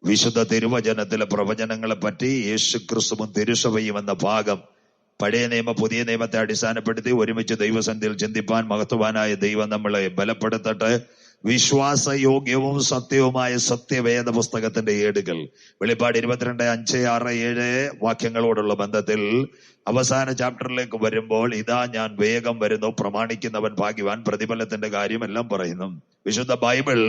വിശുദ്ധ തിരുവചനത്തിലെ പ്രവചനങ്ങളെ പറ്റി യേശുക്രിസ്തുവും തിരുസഭയും എന്ന ഭാഗം പഴയ നിയമ പുതിയ നിയമത്തെ അടിസ്ഥാനപ്പെടുത്തി ഒരുമിച്ച് ദൈവസന്നിധിയിൽ ചിന്തിപ്പാൻ മഹത്വവാനായ ദൈവം നമ്മളെ ബലപ്പെടുത്തട്ടെ. വിശ്വാസയോഗ്യവും സത്യവുമായ സത്യവേദ പുസ്തകത്തിന്റെ ഏടുകൾ വെളിപ്പാട് 22:5-6-7 വാക്യങ്ങളോടുള്ള ബന്ധത്തിൽ അവസാന ചാപ്റ്ററിലേക്ക് വരുമ്പോൾ, ഇതാ ഞാൻ വേഗം വരുന്നു, പ്രമാണിക്കുന്നവൻ ഭാഗ്യവാൻ, പ്രതിഫലത്തിന്റെ കാര്യമെല്ലാം പറയുന്നു. വിശുദ്ധ ബൈബിൾ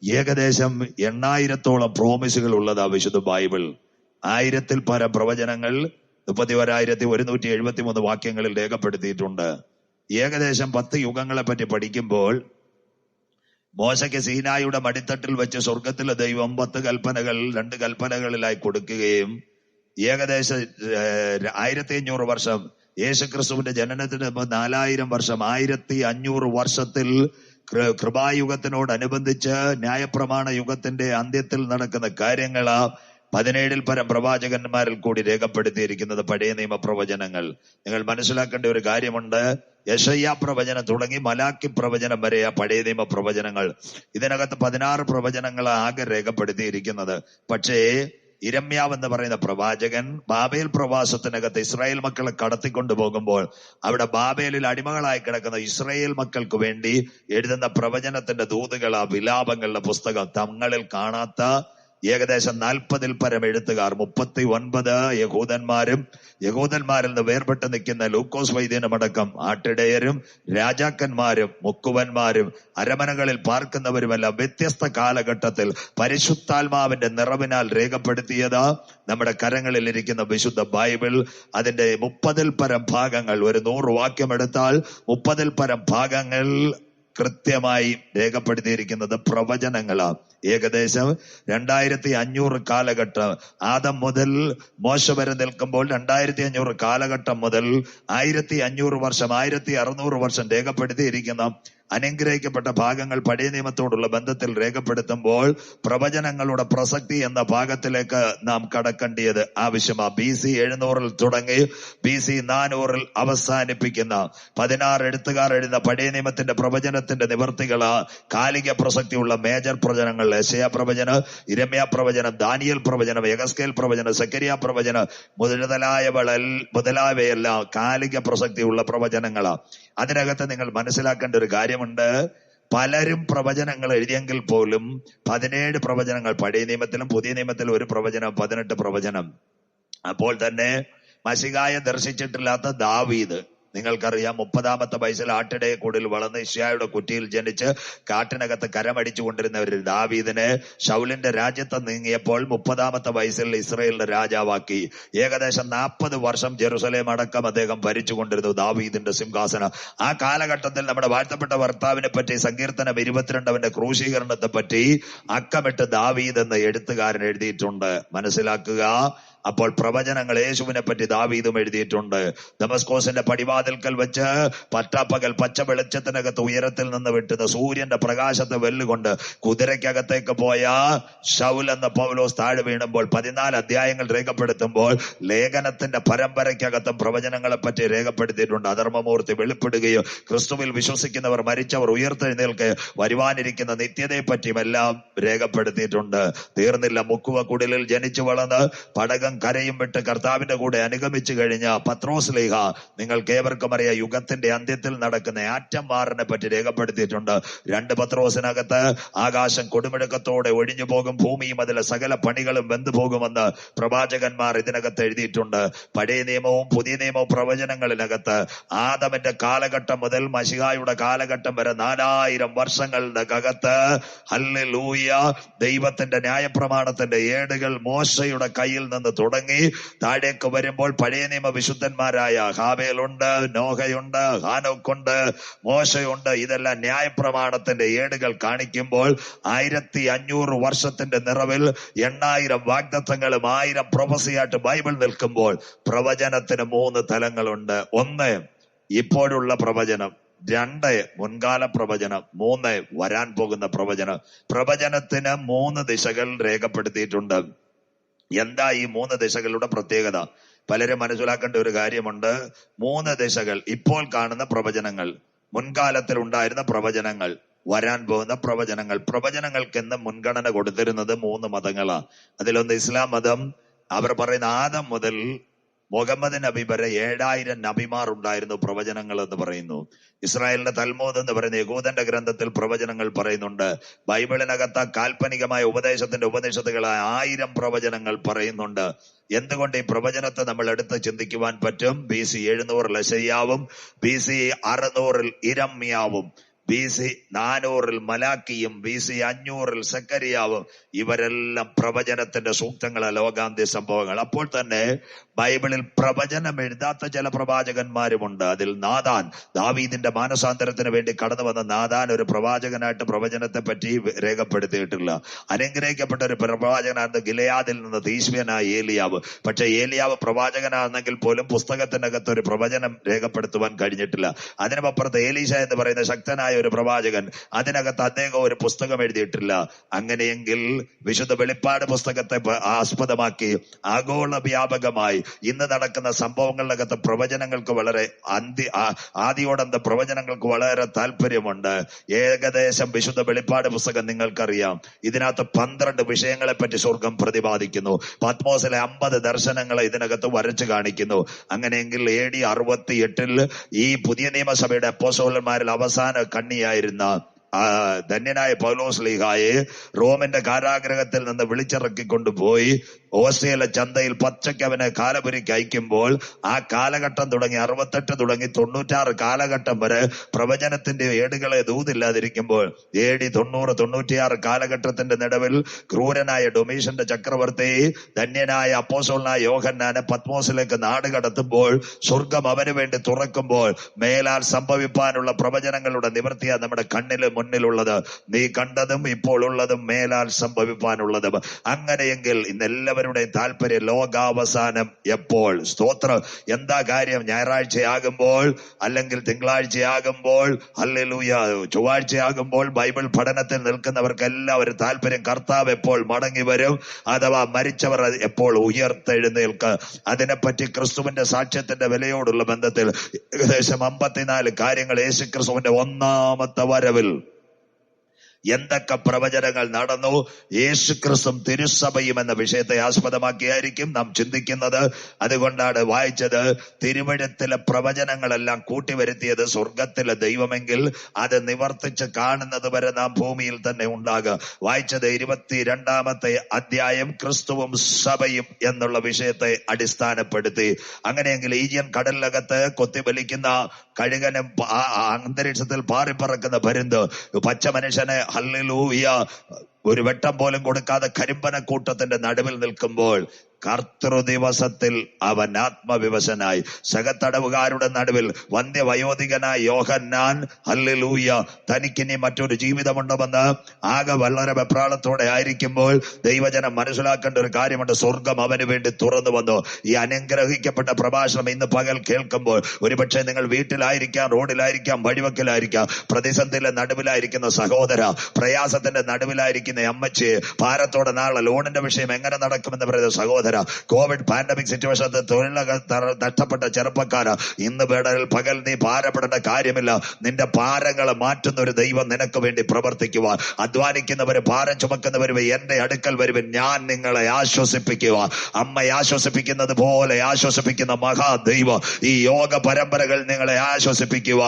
ഏകദേശം 8,000-ഓളം പ്രോമിസുകൾ ഉള്ളതാ വിശുദ്ധ ബൈബിൾ. 1000-ൽ പരം പ്രവചനങ്ങൾ 31,173 വാക്യങ്ങളിൽ രേഖപ്പെടുത്തിയിട്ടുണ്ട്. ഏകദേശം 10 യുഗങ്ങളെ പറ്റി പഠിക്കുമ്പോൾ, മോശയ്ക്ക് സീനായുടെ മടിത്തട്ടിൽ വെച്ച് സ്വർഗത്തിലെ ദൈവം 10 കൽപ്പനകൾ 2 കൽപ്പനകളിലായി കൊടുക്കുകയും ഏകദേശം 1500 വർഷം, യേശുക്രിസ്തുവിന്റെ ജനനത്തിന് 4000 വർഷം, 1500 വർഷത്തിൽ കൃപായുഗത്തിനോടനുബന്ധിച്ച് ന്യായപ്രമാണ യുഗത്തിന്റെ അന്ത്യത്തിൽ നടക്കുന്ന കാര്യങ്ങളാ 17-ൽ പരം പ്രവാചകന്മാരിൽ കൂടി രേഖപ്പെടുത്തിയിരിക്കുന്നത് പഴയ നിയമ പ്രവചനങ്ങൾ. നിങ്ങൾ മനസ്സിലാക്കേണ്ട ഒരു കാര്യമുണ്ട്, യെശയ്യാ പ്രവചനം തുടങ്ങി മലാക്കി പ്രവചനം വരെ പഴയ നിയമ പ്രവചനങ്ങൾ. ഇതിനകത്ത് 16 പ്രവചനങ്ങൾ ആകെ രേഖപ്പെടുത്തിയിരിക്കുന്നത്. പക്ഷേ ഇരമ്യാവ് എന്ന് പറയുന്ന പ്രവാചകൻ ബാബേൽ പ്രവാസത്തിനകത്ത് ഇസ്രായേൽ മക്കളെ കടത്തിക്കൊണ്ടു പോകുമ്പോൾ അവിടെ ബാബേലിൽ അടിമകളായി കിടക്കുന്ന ഇസ്രായേൽ മക്കൾക്ക് വേണ്ടി എഴുതുന്ന പ്രവചനത്തിന്റെ ദൂതുകളാ വിലാപങ്ങളുടെ പുസ്തകം. തങ്ങളിൽ കാണാത്ത ഏകദേശം 40-ൽ പരം എഴുത്തുകാർ, 39 യഹൂദന്മാരിൽ നിന്ന് വേർപെട്ട് നിൽക്കുന്ന ലൂക്കോസ് വൈദ്യനുമടക്കം ആട്ടിടയരും രാജാക്കന്മാരും മുക്കുവന്മാരും അരമനകളിൽ പാർക്കുന്നവരുമെല്ലാം വ്യത്യസ്ത കാലഘട്ടത്തിൽ പരിശുദ്ധാത്മാവിന്റെ നിറവിനാൽ രേഖപ്പെടുത്തിയത് നമ്മുടെ കരങ്ങളിൽ ഇരിക്കുന്ന വിശുദ്ധ ബൈബിൾ. അതിന്റെ 30-ൽ പരം ഭാഗങ്ങൾ, ഒരു 100 വാക്യം എടുത്താൽ 30-ൽ പരം ഭാഗങ്ങൾ കൃത്യമായി രേഖപ്പെടുത്തിയിരിക്കുന്നത് പ്രവചനങ്ങളാണ്. ഏകദേശം 2500 കാലഘട്ടം, ആദം മുതൽ മോശ വരെ നിൽക്കുമ്പോൾ 2500 കാലഘട്ടം മുതൽ 1500 വർഷം, 1600 വർഷം രേഖപ്പെടുത്തിയിരിക്കുന്ന അനുഗ്രഹിക്കപ്പെട്ട ഭാഗങ്ങൾ പഴയ നിയമത്തോടുള്ള ബന്ധത്തിൽ രേഖപ്പെടുത്തുമ്പോൾ പ്രവചനങ്ങളുടെ പ്രസക്തി എന്ന ഭാഗത്തിലേക്ക് നാം കടക്കേണ്ടത് ആവശ്യമാണ്. BC 700-ൽ തുടങ്ങി BC 400-ൽ അവസാനിപ്പിക്കുന്ന 16 എഴുത്തുകാർ എഴുതുന്ന പഴയ നിയമത്തിന്റെ പ്രവചനത്തിന്റെ നിവർത്തികള് കാലിക പ്രസക്തിയുള്ള മേജർ പ്രവചനങ്ങൾ. യെശയ്യാ പ്രവചനം, ഇരമ്യാ പ്രവചനം, ദാനിയേൽ പ്രവചനം, യെഹെസ്കേൽ പ്രവചനം, സെക്കര്യാ പ്രവചനം മുതലായവയെല്ലാം കാലിക പ്രസക്തിയുള്ള പ്രവചനങ്ങളാണ്. അതിനകത്ത് നിങ്ങൾ മനസ്സിലാക്കേണ്ട ഒരു കാര്യമുണ്ട്, പലരും പ്രവചനങ്ങൾ എഴുതിയെങ്കിൽ പോലും 17 പ്രവചനങ്ങൾ പഴയ നിയമത്തിലും പുതിയ നിയമത്തിലും ഒരു പ്രവചനം, 18 പ്രവചനം. അപ്പോൾ തന്നെ മശിഹായെ ദർശിച്ചിട്ടില്ലാത്ത ദാവീദ്, നിങ്ങൾക്കറിയാം, 30-ാമത്തെ വയസ്സിൽ ആട്ടിടയെ കൂടിൽ വളർന്ന് ഇശ്യായുടെ കുറ്റിയിൽ ജനിച്ച് കാട്ടിനകത്ത് കരമടിച്ചു കൊണ്ടിരുന്ന ഒരു ദാവീദിനെ ശൗലിന്റെ രാജ്യത്ത് നീങ്ങിയപ്പോൾ 30-ാമത്തെ വയസ്സിൽ ഇസ്രായേലിന്റെ രാജാവാക്കി. ഏകദേശം 40 വർഷം ജെറുസലേം അടക്കം അദ്ദേഹം ഭരിച്ചുകൊണ്ടിരുന്നു, ദാവീദിന്റെ സിംഹാസനം. ആ കാലഘട്ടത്തിൽ നമ്മുടെ വാഴ്ത്തപ്പെട്ട ഭർത്താവിനെ പറ്റി സങ്കീർത്തനം 22 അവന്റെ ക്രൂശീകരണത്തെ പറ്റി അക്കമിട്ട് ദാവീദ് എന്ന എഴുത്തുകാരൻ എഴുതിയിട്ടുണ്ട്. മനസ്സിലാക്കുക, അപ്പോൾ പ്രവചനങ്ങൾ യേശുവിനെ പറ്റി ദാവീദും എഴുതിയിട്ടുണ്ട്. ദമസ്കോസിന്റെ പടിവാതിൽക്കൽ വെച്ച് പട്ടാപ്പകൽ പച്ച വെളിച്ചത്തിനകത്ത് ഉയരത്തിൽ നിന്ന് വിട്ടുന്ന സൂര്യന്റെ പ്രകാശത്തെ വെല്ലുകൊണ്ട് കുതിരയ്ക്കകത്തേക്ക് പോയ ശൗൽ എന്ന പൗലോസ് താഴെ വീണുമ്പോൾ 14 അധ്യായങ്ങൾ രേഖപ്പെടുത്തുമ്പോൾ ലേഖനത്തിന്റെ പരമ്പരയ്ക്കകത്തും പ്രവചനങ്ങളെ പറ്റി രേഖപ്പെടുത്തിയിട്ടുണ്ട്. അധർമ്മമൂർത്തി വെളിപ്പെടുകയും ക്രിസ്തുവിൽ വിശ്വസിക്കുന്നവർ മരിച്ചവർ ഉയർത്തെഴുന്നേൽക്ക് വരുവാനിരിക്കുന്ന നിത്യതയെ പറ്റിയുമെല്ലാം രേഖപ്പെടുത്തിയിട്ടുണ്ട്. തീർന്നില്ല, മുക്കുവ കുടിലിൽ ജനിച്ചു വളർന്ന് പടകം കരയും വിട്ട് കർത്താവിന്റെ കൂടെ അനുഗമിച്ചു കഴിഞ്ഞ പത്രോസ് ലീഹ, നിങ്ങൾക്ക് ഏവർക്കും അറിയാം, യുഗത്തിന്റെ അന്ത്യത്തിൽ നടക്കുന്ന ആറ്റം വാറിനെ പറ്റി രേഖപ്പെടുത്തിയിട്ടുണ്ട്. 2 പത്രോസിനകത്ത് ആകാശം കൊടുമിടുക്കത്തോടെ ഒഴിഞ്ഞു പോകും, ഭൂമിയും അതിലെ സകല പണികളും വെന്തു പോകുമെന്ന് പ്രവാചകന്മാർ ഇതിനകത്ത് എഴുതിയിട്ടുണ്ട്. പഴയ നിയമവും പുതിയ നിയമവും പ്രവചനങ്ങളിനകത്ത് ആദമിന്റെ കാലഘട്ടം മുതൽ മശിഹായുടെ കാലഘട്ടം വരെ 4000 വർഷങ്ങളുടെ അകത്ത് ഹല്ലേലൂയ ദൈവത്തിന്റെ ന്യായപ്രമാണത്തിന്റെ ഏടുകൾ മോശയുടെ കയ്യിൽ നിന്ന് തുടങ്ങി താഴേക്ക് വരുമ്പോൾ പഴയ നിയമ വിശുദ്ധന്മാരായ ഹാബേലുണ്ട്, നോഹയുണ്ട്, ഹാനോക്കുണ്ട്, മോശയുണ്ട്. ഇതെല്ലാം ന്യായപ്രമാണത്തിന്റെ ഏടുകൾ കാണിക്കുമ്പോൾ 1500 വർഷത്തിന്റെ നിറവിൽ 8000 വാഗ്ദത്തങ്ങളും 1000 പ്രൊഫസിയായിട്ട് ബൈബിൾ നിൽക്കുമ്പോൾ പ്രവചനത്തിന് 3 തലങ്ങളുണ്ട്. 1 ഇപ്പോഴുള്ള പ്രവചനം, 2 മുൻകാല പ്രവചനം, 3 വരാൻ പോകുന്ന പ്രവചനം. പ്രവചനത്തിന് 3 ദിശകൾ രേഖപ്പെടുത്തിയിട്ടുണ്ട്. എന്താ ഈ 3 ദിശകളുടെ പ്രത്യേകത? പലരും മനസ്സിലാക്കേണ്ട ഒരു കാര്യമുണ്ട്. 3 ദിശകൾ, ഇപ്പോൾ കാണുന്ന പ്രവചനങ്ങൾ, മുൻകാലത്തിൽ ഉണ്ടായിരുന്ന പ്രവചനങ്ങൾ, വരാൻ പോകുന്ന പ്രവചനങ്ങൾ. പ്രവചനങ്ങൾക്ക് എന്ന് മുൻഗണന കൊടുത്തിരുന്നത് 3 മതങ്ങളാ. അതിലൊന്ന് ഇസ്ലാം മതം. അവർ പറയുന്ന ആദം മുതൽ മുഹമ്മദ് നബി വരെ 7000 നബിമാർ ഉണ്ടായിരുന്നു പ്രവചനങ്ങൾ എന്ന് പറയുന്നു. ഇസ്രായേലിന്റെ തൽമൂദ് എന്ന് പറയുന്ന യഹൂദന്റെ ഗ്രന്ഥത്തിൽ പ്രവചനങ്ങൾ പറയുന്നുണ്ട്. ബൈബിളിനകത്ത് കാൽപ്പനികമായ ഉപദേശത്തിന്റെ ഉപനിഷത്തുകളായ 1000 പ്രവചനങ്ങൾ പറയുന്നുണ്ട്. എന്തുകൊണ്ട് ഈ പ്രവചനത്തെ നമ്മൾ എടുത്ത് ചിന്തിക്കുവാൻ പറ്റും? BC 700 യെശയ്യാവും, BC 600 ഇരമ്യാവും, BC 400 മലാക്കിയും, BC 500 സെക്കരിയാവും. ഇവരെല്ലാം പ്രവചനത്തിന്റെ സൂക്തങ്ങളെ, ലോകാന്ത്യ സംഭവങ്ങൾ. അപ്പോൾ തന്നെ ബൈബിളിൽ പ്രവചനം എഴുതാത്ത ചില പ്രവാചകന്മാരുമുണ്ട്. അതിൽ നാഥാൻ, ദാവീദിന്റെ മാനസാന്തരത്തിന് വേണ്ടി കടന്നു വന്ന നാഥാൻ ഒരു പ്രവാചകനായിട്ട് പ്രവചനത്തെ പറ്റി രേഖപ്പെടുത്തിയിട്ടില്ല. അനുഗ്രഹിക്കപ്പെട്ട ഒരു പ്രവാചകനായിരുന്നു ഗിലെയാദിൽ നിന്ന് തീശ്വനായ ഏലിയാവ്. പക്ഷെ ഏലിയാവ് പ്രവാചകനാണെങ്കിൽ പോലും പുസ്തകത്തിനകത്ത് ഒരു പ്രവചനം രേഖപ്പെടുത്തുവാൻ കഴിഞ്ഞിട്ടില്ല. അതിനുമപ്പുറത്ത് ഏലീശ എന്ന് പറയുന്ന ശക്തനായ ഒരു പ്രവാചകൻ, അതിനകത്ത് അദ്ദേഹം ഒരു പുസ്തകം എഴുതിയിട്ടില്ല. അങ്ങനെയെങ്കിൽ വിശുദ്ധ വെളിപ്പാട് പുസ്തകത്തെ ആസ്പദമാക്കി ആഗോള വ്യാപകമായി ഇന്ന് നടക്കുന്ന സംഭവങ്ങളിനകത്ത് പ്രവചനങ്ങൾക്ക് വളരെ ആദിയോടന്ത പ്രവചനങ്ങൾക്ക് വളരെ താല്പര്യമുണ്ട്. ഏകദേശം വിശുദ്ധ വെളിപ്പാട് പുസ്തകം നിങ്ങൾക്കറിയാം. ഇതിനകത്ത് 12 വിഷയങ്ങളെ പറ്റി സ്വർഗം പ്രതിപാദിക്കുന്നു. പത്മോസിലെ 50 ദർശനങ്ങളെ ഇതിനകത്ത് വരച്ചു കാണിക്കുന്നു. അങ്ങനെയെങ്കിൽ AD 68 ഈ പുതിയ നിയമസഭയുടെ അപ്പോസ്തലന്മാരിൽ അവസാന കണ്ണിയായിരുന്ന ധന്യനായ പൗലോസ് ലീഹായെ റോമിന്റെ കാരാഗ്രഹത്തിൽ നിന്ന് വിളിച്ചിറക്കിക്കൊണ്ടുപോയി ഓസ്ട്രിയയിലെ ചന്തയിൽ പച്ചയ്ക്ക് അവനെ കാലപുരിക്ക് അയക്കുമ്പോൾ ആ കാലഘട്ടം തുടങ്ങി 68 തുടങ്ങി 96 കാലഘട്ടം വരെ പ്രവചനത്തിന്റെ ഏടുകളെ ദൂതില്ലാതിരിക്കുമ്പോൾ AD 90-96 കാലഘട്ടത്തിന്റെ നടുവിൽ ക്രൂരനായ ഡൊമീഷ്യന്റെ ചക്രവർത്തി ധന്യനായ അപ്പോസ്തലനായ യോഹന്നാനെ പത്മോസിലേക്ക് നാട് കടത്തുമ്പോൾ സ്വർഗം അവന് വേണ്ടി തുറക്കുമ്പോൾ മേലാൽ സംഭവിപ്പാനുള്ള പ്രവചനങ്ങളുടെ നിവൃത്തിയാണ് നമ്മുടെ കണ്ണില് മുന്നിലുള്ളത്. നീ കണ്ടതും ഇപ്പോൾ ഉള്ളതും മേലാൽ സംഭവിപ്പാനുള്ളതും. അങ്ങനെയെങ്കിൽ ഇന്നെല്ലാവരുടെയും താല്പര്യം ലോകാവസാനം എപ്പോൾ? സ്തോത്രം. എന്താ കാര്യം? ഞായറാഴ്ചയാകുമ്പോൾ അല്ലെങ്കിൽ തിങ്കളാഴ്ചയാകുമ്പോൾ, ഹല്ലേലൂയ, ചൊവ്വാഴ്ചയാകുമ്പോൾ ബൈബിൾ പഠനത്തിൽ നിൽക്കുന്നവർക്ക് എല്ലാവരും താല്പര്യം കർത്താവ് എപ്പോൾ മടങ്ങി വരും, അഥവാ മരിച്ചവർ എപ്പോൾ ഉയർത്തെഴുന്നേൽക്കുക. അതിനെപ്പറ്റി ക്രിസ്തുവിന്റെ സാക്ഷ്യത്തിന്റെ വിലയോടുള്ള ബന്ധത്തിൽ ഏകദേശം 54 കാര്യങ്ങൾ യേശു ക്രിസ്തുവിന്റെ ഒന്നാമത്തെ വരവിൽ എന്തൊക്കെ പ്രവചനങ്ങൾ നടന്നു, യേശുക്രിസ്തുവും തിരുസഭയും എന്ന വിഷയത്തെ ആസ്പദമാക്കിയായിരിക്കും നാം ചിന്തിക്കുന്നത്. അതുകൊണ്ടാണ് വായിച്ചത്, തിരുവഴുത്തിലെ പ്രവചനങ്ങളെല്ലാം കൂട്ടിവരുത്തിയത് സ്വർഗത്തിലെ ദൈവമെങ്കിൽ അത് നിവർത്തിച്ച് കാണുന്നത് വരെ നാം ഭൂമിയിൽ തന്നെ ഉണ്ടാകുക. വായിച്ചത് 22-ാമത്തെ അധ്യായം ക്രിസ്തുവും സഭയും എന്നുള്ള വിഷയത്തെ അടിസ്ഥാനപ്പെടുത്തി. അങ്ങനെയെങ്കിൽ ഈജിയൻ കടലിനകത്ത് കൊത്തിബലിക്കുന്ന കഴുകനും അന്തരീക്ഷത്തിൽ പാറിപ്പറക്കുന്ന പരുന്ത് പച്ച മനുഷ്യനെ ഹല്ലേലൂയ ഒരു വെട്ടം പോലും കൊടുക്കാതെ കരിമ്പനക്കൂട്ടത്തിന്റെ നടുവിൽ നിൽക്കുമ്പോൾ കർത്തൃദിവസത്തിൽ അവൻ ആത്മവിവശനായി സഹതടവുകാരുടെ നടുവിൽ വന്ധ്യവയോധികനായ യോഹന്നാൻ ഹല്ലേലൂയ തനിക്കിനി മറ്റൊരു ജീവിതമുണ്ടെന്ന് ആകെ വളരെ വെപ്രാളത്തോടെ ആയിരിക്കുമ്പോൾ ദൈവജനം മനസ്സിലാക്കേണ്ട ഒരു കാര്യമുണ്ട്. സ്വർഗം അവന് വേണ്ടി തുറന്നു വന്നു. ഈ അനുഗ്രഹിക്കപ്പെട്ട പ്രഭാഷണം ഇന്ന് പകൽ കേൾക്കുമ്പോൾ ഒരുപക്ഷെ നിങ്ങൾ വീട്ടിലായിരിക്കാം, റോഡിലായിരിക്കാം, വഴിവെക്കലായിരിക്കാം, പ്രതിസന്ധിയിലെ നടുവിലായിരിക്കുന്ന സഹോദര, പ്രയാസത്തിന്റെ നടുവിലായിരിക്കുന്ന അമ്മച്ചി, ഭാരത്തോടെ നാളെ ലോണിന്റെ വിഷയം എങ്ങനെ നടക്കുമെന്ന് പറയുന്ന സഹോദര, കോവിഡ് പാൻഡമിക് സിറ്റുവേഷനിൽ തൊഴിൽ നഷ്ടപ്പെട്ട ചെറുപ്പക്കാര, ഇന്ന് പകൽ നീ ഭാരപ്പെടേണ്ട കാര്യമില്ല. നിന്റെ ഭാരങ്ങളെ മാറ്റുന്ന ഒരു ദൈവം നിനക്ക് വേണ്ടി പ്രവർത്തിക്കുവാൻ. അധ്വാനിക്കുന്നവര്, ഭാരം ചുമക്കുന്നവര് എന്റെ അടുക്കൽ വരുവൻ, ഞാൻ നിങ്ങളെ ആശ്വസിപ്പിക്കുക. അമ്മയെ ആശ്വസിപ്പിക്കുന്നത് പോലെ ആശ്വസിപ്പിക്കുന്ന മഹാദൈവം ഈ യോഗ പരമ്പരകൾ നിങ്ങളെ ആശ്വസിപ്പിക്കുക.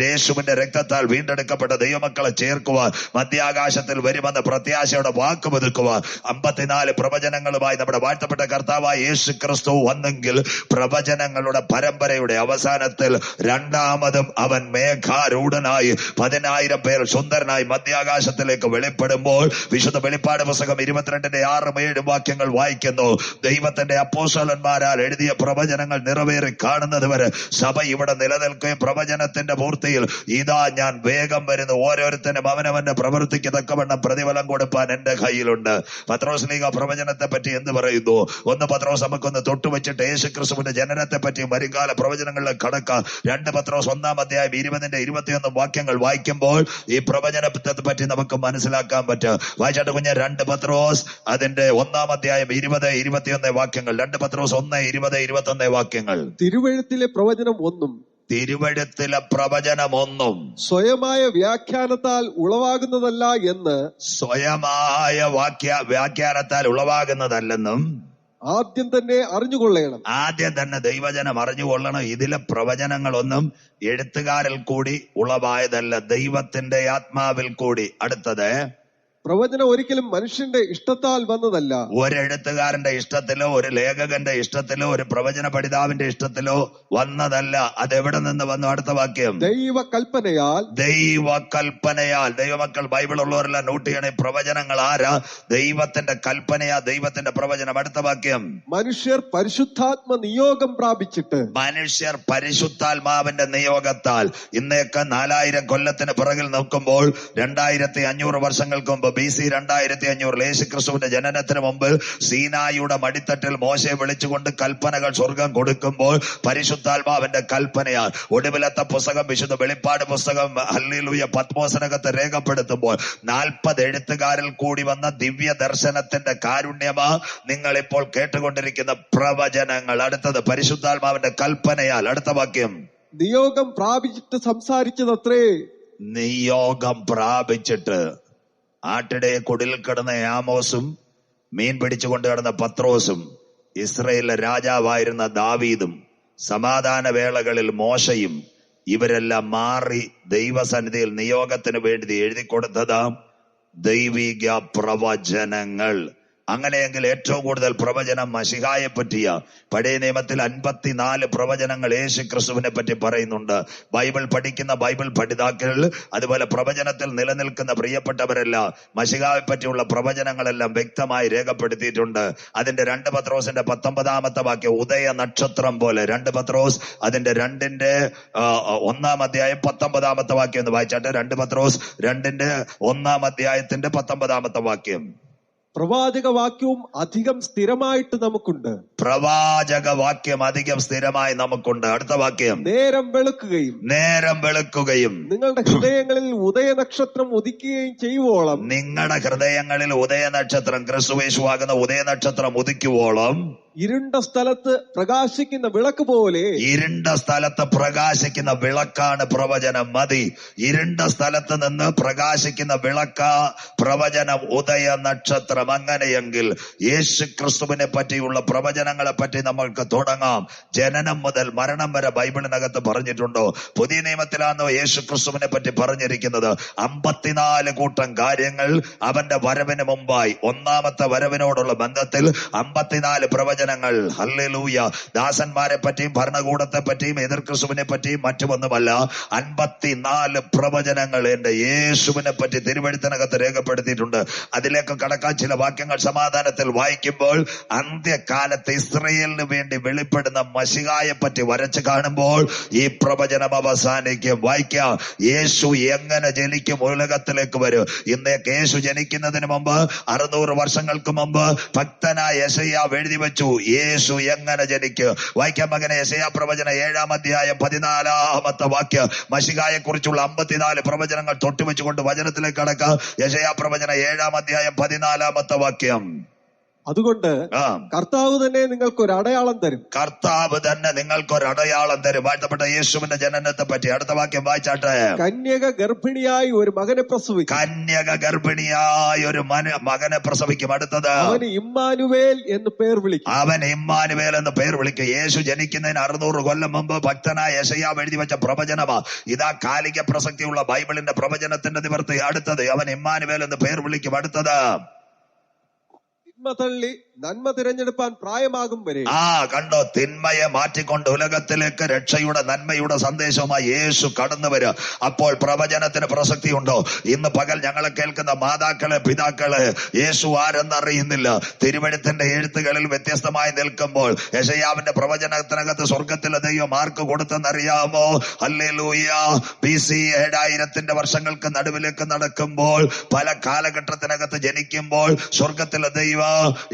യേശുവിന്റെ രക്തത്താൽ വീണ്ടെടുക്കപ്പെട്ട ദൈവമക്കളെ ചേർക്കുവാൻ, മധ്യാകാശത്തിൽ വരുമെന്ന പ്രത്യാശയുടെ വാക്ക് പുതുക്കുവാൻ 54 പ്രവചനങ്ങളുമായി നമ്മുടെ വാഴ്ത്തപ്പെട്ട കർത്താവായ യേശു ക്രിസ്തു വന്നെങ്കിൽ പ്രവചനങ്ങളുടെ പരമ്പരയുടെ അവസാനത്തിൽ രണ്ടാമതും അവൻ മേഘാരൂഢനായി 10,000 പേർ സുന്ദരനായി മധ്യാകാശത്തിലേക്ക് വെളിപ്പെടുമ്പോൾ വിശുദ്ധ വെളിപ്പാട് പുസ്തകം 22-6-7 വാക്യങ്ങൾ വായിക്കുന്നു. ദൈവത്തിന്റെ അപ്പോസ്തലന്മാരാൽ എഴുതിയ പ്രവചനങ്ങൾ നിറവേറി കാണുന്നത് വരെ സഭ ഇവിടെ നിലനിൽക്കുകയും പ്രവചനത്തിന്റെ പൂർത്തിയിൽ ഇതാ ഞാൻ വേഗം വരുന്നു, ഓരോരുത്തരും അവനവന്റെ പ്രവൃത്തിക്ക് തക്കവണ്ണം പ്രതിഫലം കൊടുപ്പാൻ എന്റെ കയ്യിലുണ്ട്. പത്രോസ് ലീഗ പ്രവചനത്തെ പറ്റി എന്ത് പറയുന്നു? 1 പത്രോസ് നമുക്കൊന്ന് തൊട്ടുവെച്ചിട്ട് യേശു ക്രിസ്തുവിന്റെ ജനനത്തെ പറ്റിയും വരുംകാല പ്രവചനങ്ങളിലേക്ക് കടക്കാം. 2 പത്രോസ് 1-ാം അധ്യായം 20-21 വാക്യങ്ങൾ വായിക്കുമ്പോൾ ഈ പ്രവചനത്തെ പറ്റി നമുക്ക് മനസ്സിലാക്കാൻ പറ്റും. വായിച്ചാട്ട് കുഞ്ഞ് 2 പത്രോസ് അതിന്റെ 1-ാം അധ്യായം 20-21 വാക്യങ്ങൾ. 2 പത്രോസ് 1:20-21 വാക്യങ്ങൾ. തിരുവെഴുത്തിലെ പ്രവചനം ഒന്നും തിരുവഴുത്തിലെ പ്രവചനമൊന്നും സ്വയമായ വ്യാഖ്യാനത്താൽ ഉളവാകുന്നതല്ല എന്ന് സ്വയമായ വ്യാഖ്യാനത്താൽ ഉളവാകുന്നതല്ലെന്നും ആദ്യം തന്നെ അറിഞ്ഞുകൊള്ളണം. ആദ്യം തന്നെ ദൈവജനം അറിഞ്ഞുകൊള്ളണം. ഇതിലെ പ്രവചനങ്ങളൊന്നും എഴുത്തുകാരിൽ കൂടി ഉളവായതല്ല, ദൈവത്തിന്റെ ആത്മാവിൽ കൂടി. അടുത്തത്, പ്രവചനം ഒരിക്കലും മനുഷ്യന്റെ ഇഷ്ടത്താൽ വന്നതല്ല. ഒരെഴുത്തുകാരന്റെ ഇഷ്ടത്തിലോ ഒരു ലേഖകന്റെ ഇഷ്ടത്തിലോ ഒരു പ്രവചന പഠിതാവിന്റെ ഇഷ്ടത്തിലോ വന്നതല്ല. അതെവിടെ നിന്ന് വന്നു? അടുത്ത വാക്യം, ദൈവകൽപ്പനയാൽ. ദൈവകൽപ്പനയാൽ. ദൈവമക്കൾ ബൈബിൾ ഉള്ളവരെല്ലാം നോട്ട് ചെയ്യണേ. പ്രവചനങ്ങൾ ആരാ? ദൈവത്തിന്റെ കൽപ്പനയാ, ദൈവത്തിന്റെ പ്രവചനം. അടുത്ത വാക്യം, മനുഷ്യർ പരിശുദ്ധാത്മ നിയോഗം പ്രാപിച്ചിട്ട്. മനുഷ്യർ പരിശുദ്ധാത്മാവിന്റെ നിയോഗത്താൽ. ഇന്നേക്ക് 4000 കൊല്ലത്തിന് പിറകിൽ നോക്കുമ്പോൾ 2500 വർഷങ്ങൾക്ക് മുമ്പ് BC 2500 യേശുക്രിസ്തുവിന്റെ ജനനത്തിന് മുമ്പ് സീനായിയുടെ മടിത്തട്ടിൽ മോശയെ വിളിച്ചുകൊണ്ട് കൽപ്പനകൾ സ്വർഗം കൊടുക്കുമ്പോൾ പരിശുദ്ധാത്മാവിന്റെ കൽപ്പനയാൽ ഒടുവിലത്തെ പുസ്തകം വിശുദ്ധ വെളിപ്പാട് പുസ്തകം ഹല്ലേലൂയ പത്മോസിനകത്ത് രേഖപ്പെടുത്തുമ്പോൾ 40 എഴുത്തുകാരിൽ കൂടി വന്ന ദിവ്യ ദർശനത്തിന്റെ കാരുണ്യമാ നിങ്ങളിപ്പോൾ കേട്ടുകൊണ്ടിരിക്കുന്ന പ്രവചനങ്ങൾ. അടുത്തത്, പരിശുദ്ധാത്മാവിന്റെ കൽപ്പനയാൽ. അടുത്ത വാക്യം, നിയോഗം പ്രാപിച്ചിട്ട് സംസാരിച്ചതത്രേ. നിയോഗം പ്രാപിച്ചിട്ട്. ആട്ടിടയെ കുടിലിൽ കിടന്ന ആമോസും മീൻ പിടിച്ചുകൊണ്ട് കിടന്ന പത്രോസും ഇസ്രയേലിലെ രാജാവായിരുന്ന ദാവീദും സമാധാന വേളകളിൽ മോശയും ഇവരെല്ലാം മാറി ദൈവസന്നിധിയിൽ നിയോഗത്തിന് വേണ്ടി എഴുതി കൊടുത്തതാം ദൈവിക പ്രവചനങ്ങൾ. അങ്ങനെയെങ്കിൽ ഏറ്റവും കൂടുതൽ പ്രവചനം മശിഹായെ പറ്റിയ പഴയ നിയമത്തിൽ 54 പ്രവചനങ്ങൾ യേശു ക്രിസ്തുവിനെ പറ്റി പറയുന്നുണ്ട്. ബൈബിൾ പഠിക്കുന്ന ബൈബിൾ പഠിതാക്കൾ, അതുപോലെ പ്രവചനത്തിൽ നിലനിൽക്കുന്ന പ്രിയപ്പെട്ടവരെല്ലാം മശിഹായെ പറ്റിയുള്ള പ്രവചനങ്ങളെല്ലാം വ്യക്തമായി രേഖപ്പെടുത്തിയിട്ടുണ്ട്. അതിന്റെ 2 പത്രോസിന്റെ 19-ാമത്തെ വാക്യം, ഉദയ നക്ഷത്രം പോലെ. 2 പത്രോസ് അതിന്റെ 2-ന്റെ 1-ാം അധ്യായം 19-ാമത്തെ വാക്യം എന്ന് വായിച്ചാട്ടെ. 2 പത്രോസ് 2-ന്റെ 1-ാം അധ്യായത്തിന്റെ 19-ാമത്തെ വാക്യം. പ്രവാചക വാക്യവും അധികം സ്ഥിരമായിട്ട് നമുക്കുണ്ട്. പ്രവാചക വാക്യം അധികം സ്ഥിരമായി നമുക്കുണ്ട്. അടുത്ത വാക്യം, നേരം വെളുക്കുകയും. നേരം വെളുക്കുകയും നിങ്ങളുടെ ഹൃദയങ്ങളിൽ ഉദയ നക്ഷത്രം ഉദിക്കുകയും ചെയ്യുവോളം. നിങ്ങളുടെ ഹൃദയങ്ങളിൽ ഉദയ നക്ഷത്രം, ക്രിസ്തുയേശുവാകുന്ന ഉദയ നക്ഷത്രം ഉദിക്കുവോളം ഇരുണ്ട സ്ഥലത്ത് പ്രകാശിക്കുന്ന വിളക്ക് പോലെ. ഇരുണ്ട സ്ഥലത്ത് പ്രകാശിക്കുന്ന വിളക്കാണ് പ്രവചനം. മതി. ഇരുണ്ട സ്ഥലത്ത് നിന്ന് പ്രകാശിക്കുന്ന വിളക്ക പ്രവചനം, ഉദയ നക്ഷത്രം. അങ്ങനെയെങ്കിൽ യേശു ക്രിസ്തുവിനെ പറ്റിയുള്ള പ്രവചനങ്ങളെ പറ്റി നമ്മൾക്ക് തുടങ്ങാം. ജനനം മുതൽ മരണം വരെ ബൈബിളിനകത്ത് പറഞ്ഞിട്ടുണ്ടോ? പുതിയ നിയമത്തിലാണോ യേശു ക്രിസ്തുവിനെ പറ്റി പറഞ്ഞിരിക്കുന്നത്? 54 കൂട്ടം കാര്യങ്ങൾ അവന്റെ വരവിന് മുമ്പായി, ഒന്നാമത്തെ വരവിനോടുള്ള ബന്ധത്തിൽ 54 പ്രവചനങ്ങൾ. ഹല്ലേലൂയ. ദാസന്മാരെ പറ്റിയും ഭരണകൂടത്തെ പറ്റിയും എതിർ ക്രിസ്തുവിനെ പറ്റിയും മറ്റുമൊന്നുമല്ല, 54 പ്രവചനങ്ങൾ എന്റെ യേശുവിനെ പറ്റി തിരുവെഴുത്തിനകത്ത് രേഖപ്പെടുത്തിയിട്ടുണ്ട്. അതിലേക്ക് കടക്കാൻ ചില വാക്യങ്ങൾ സമാധാനത്തിൽ വായിക്കുമ്പോൾ, അന്ത്യകാലത്ത് ഇസ്രയേലിന് വേണ്ടി വെളിപ്പെടുന്ന മശിഹായെ പറ്റി വരച്ച് കാണുമ്പോൾ ഈ പ്രവചനം അവസാനിക്കും. വായിക്കാം, യേശു എങ്ങനെ ജനിക്കും, ഉലകത്തിലേക്ക് വരും. ഇന്നേക്ക് യേശു ജനിക്കുന്നതിന് മുമ്പ് 600 വർഷങ്ങൾക്ക് മുമ്പ് ഭക്തനായ യെശയ്യാവ് എഴുതി വെച്ചു, യേശു എങ്ങനെ ജനിക്കും. വായിക്കാം മകനെ, യെശയ്യാ പ്രവചനം 7-ാം അധ്യായം 14-ാമത്തെ വാക്യം. മശിഹായെ കുറിച്ചുള്ള 54 പ്രവചനങ്ങൾ തൊട്ടുവെച്ചുകൊണ്ട് വചനത്തിലേക്ക് കടക്കാം. യെശയ്യാ പ്രവചനം 7-ാം അധ്യായം 14-ാമത്തെ വാക്യം. അതുകൊണ്ട് കർത്താവ് തന്നെ നിങ്ങൾക്ക് ഒരു അടയാളം തരും. കർത്താവ് തന്നെ നിങ്ങൾക്ക് ഒരു അടയാളം തരും. വാഴ്ത്തപ്പെട്ട യേശുവിന്റെ ജനനത്തെ പറ്റി അടുത്ത വാക്യം വായിച്ചാട്ടെ. കന്യക ഗർഭിണിയായി ഒരു മകനെ പ്രസവിക്കും. കന്യക ഗർഭിണിയായി ഒരു മകനെ പ്രസവിക്കും. അടുത്തത്, അവന് ഇമ്മാനുവേൽ എന്ന് പേർ വിളിക്കും. അവൻ ഇമ്മാനുവേൽ എന്ന് പേർ വിളിക്കും. യേശു ജനിക്കുന്നതിന് 600 കൊല്ലം മുമ്പ് ഭക്തനായ യെശയ്യാവ് എഴുതി വെച്ച പ്രവചനമാ. ഇതാ കാലിക പ്രസക്തിയുള്ള ബൈബിളിന്റെ പ്രവചനത്തിന്റെ നിവർത്തി. അടുത്തത്, അവൻ ഇമ്മാനുവേൽ എന്ന് പേർ വിളിക്കും. അടുത്തത്, തള്ളി നന്മ തിരഞ്ഞെടുപ്പാൻ പ്രായമാകും വരെ. കണ്ടോ, തിന്മയെ മാറ്റിക്കൊണ്ട് ഉലകത്തിലേക്ക് രക്ഷയുടെ നന്മയുടെ സന്ദേശവുമായി യേശു കടന്നു വരിക. അപ്പോൾ പ്രവചനത്തിന് പ്രസക്തി ഉണ്ടോ? ഇന്ന് പകൽ ഞങ്ങളെ കേൾക്കുന്ന മാതാക്കളെ, പിതാക്കളെ, യേശു ആരെന്നറിയുന്നില്ല. തിരുവെഴുത്തിന്റെ എഴുത്തുകളിൽ വ്യത്യസ്തമായി നിൽക്കുമ്പോൾ യെശയ്യാവിന്റെ പ്രവചനത്തിനകത്ത് സ്വർഗത്തിലെ ദൈവം ആർക്ക് കൊടുത്തെന്നറിയാമോ? ഹല്ലേലൂയ. BC 7000 വർഷങ്ങൾക്ക് നടുവിലേക്ക് നടക്കുമ്പോൾ, പല കാലഘട്ടത്തിനകത്ത് ജനിക്കുമ്പോൾ സ്വർഗത്തിലെ ദൈവം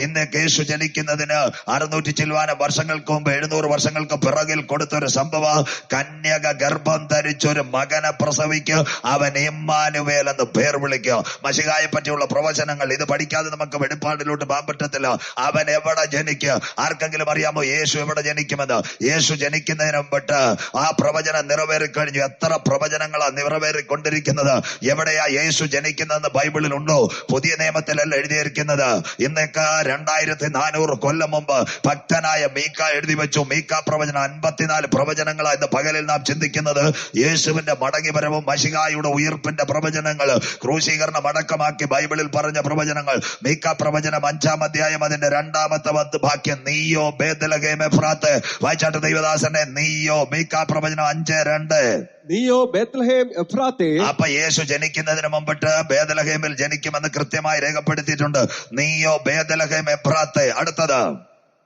ഇന്നേക്ക് യേശു ജനിക്കുന്നതിന് 600 ചില്ലുവാനം വർഷങ്ങൾക്ക് മുമ്പ് 700 വർഷങ്ങൾക്ക് പിറകിൽ കൊടുത്തൊരു സംഭവം. കന്യക ഗർഭം ധരിച്ചൊരു മകനെ പ്രസവിക്കുക, അവൻ ഇമ്മാനുവേൽ എന്ന് പേർ വിളിക്കുക. മശിഹായെ പറ്റിയുള്ള പ്രവചനങ്ങൾ ഇത് പഠിക്കാതെ നമുക്ക് വെളിപ്പാടിലോട്ട് പോകാൻ പറ്റത്തില്ല. അവൻ എവിടെ ജനിക്കുക? ആർക്കെങ്കിലും അറിയാമോ യേശു എവിടെ ജനിക്കുമെന്ന്? യേശു ജനിക്കുന്നതിന് മുമ്പിട്ട് ആ പ്രവചനം നിറവേറിക്കഴിഞ്ഞു. എത്ര പ്രവചനങ്ങളാ നിറവേറിക്കൊണ്ടിരിക്കുന്നത്? എവിടെയാ യേശു ജനിക്കുന്നതെന്ന് ബൈബിളിൽ ഉണ്ടോ? പുതിയ നിയമത്തിലല്ല എഴുതിയിരിക്കുന്നത്. ഇന്നേക്ക് 2400 കൊല്ലം മുമ്പ് ഭക്തനായ മീക്ക എഴുതി വെച്ചു. മീക്ക പ്രവചനം 54 പ്രവചനങ്ങളാ ഇന്ന് പകലിൽ നാം ചിന്തിക്കുന്നത്. യേശുവിന്റെ മടങ്ങിവരവും മശിഹായുടെ ഉയർപ്പിന്റെ പ്രവചനങ്ങൾ, ക്രൂശീകരണം അടക്കമാക്കി ബൈബിളിൽ പറഞ്ഞ പ്രവചനങ്ങൾ. മീക്ക പ്രവചനം 5-ാം അധ്യായം അതിന്റെ 2-ാമത്തെ വാക്യം, നീയോ ബേത്ലഹേം എഫ്രാത്ത്. വായിച്ചാട്ട് ദൈവദാസനെ, നീയോ. മീക്ക പ്രവചനം 5:2. നീയോ ബേത്ലഹേം എഫ്രാത്തേ. അപ്പൊ യേശു ജനിക്കുന്നതിന് മുമ്പിട്ട് ബേത്ലഹേമിൽ ജനിക്കുമെന്ന് കൃത്യമായി രേഖപ്പെടുത്തിയിട്ടുണ്ട്. നീയോ ബേത്ലഹേം എഫ്രാത്തേ. അടുത്തത്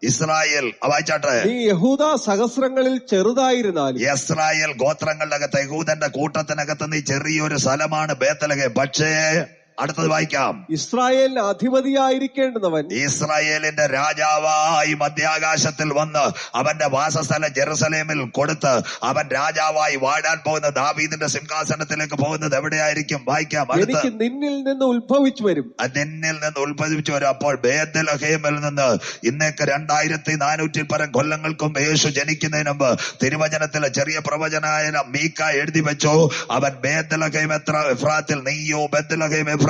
ഇസ്രായേൽ. വായിച്ചാട്ടെ, നീ യഹൂദ സഹസ്രങ്ങളിൽ ചെറുതായിരുന്നാലും. ഇസ്രായേൽ ഗോത്രങ്ങളുടെ അകത്ത്, യഹൂദന്റെ കൂട്ടത്തിനകത്ത് നീ ചെറിയൊരു സ്ഥലമാണ് ബേത്ലഹേം. പക്ഷേ അടുത്തത് വായിക്കാം. ഇസ്രായേലിന് അധിപതിയായിരിക്കേണ്ടുന്നവൻ, ഇസ്രായേലിന്റെ രാജാവായി മധ്യാകാശത്തിൽ വന്ന് അവന്റെ വാസസ്ഥലം ജെറുസലേമിൽ കൊടുത്ത് അവൻ രാജാവായി വാഴാൻ പോകുന്ന ദാവീദിന്റെ സിംഹാസനത്തിലേക്ക് പോകുന്നത് എവിടെയായിരിക്കും? വായിക്കാം. എനിക്ക് നിന്നിൽ നിന്ന് ഉത്ഭവിച്ചു വരും. നിന്നിൽ നിന്ന് ഉത്ഭവിച്ചു വരും. അപ്പോൾ ബേത്ലഹേമിൽ നിന്ന് ഇന്നേക്ക് 2400 പരം കൊല്ലങ്ങൾക്കും യേശു ജനിക്കുന്നതിന് മുമ്പ് തിരുവചനത്തിലെ ചെറിയ പ്രവചനായ മീക്ക എഴുതി വെച്ചു. അവൻ ബേത്ലഹേം എഫ്രാത്തിൽ, നീയോ ബേത്ലഹേം എഫ്രാത്ത്,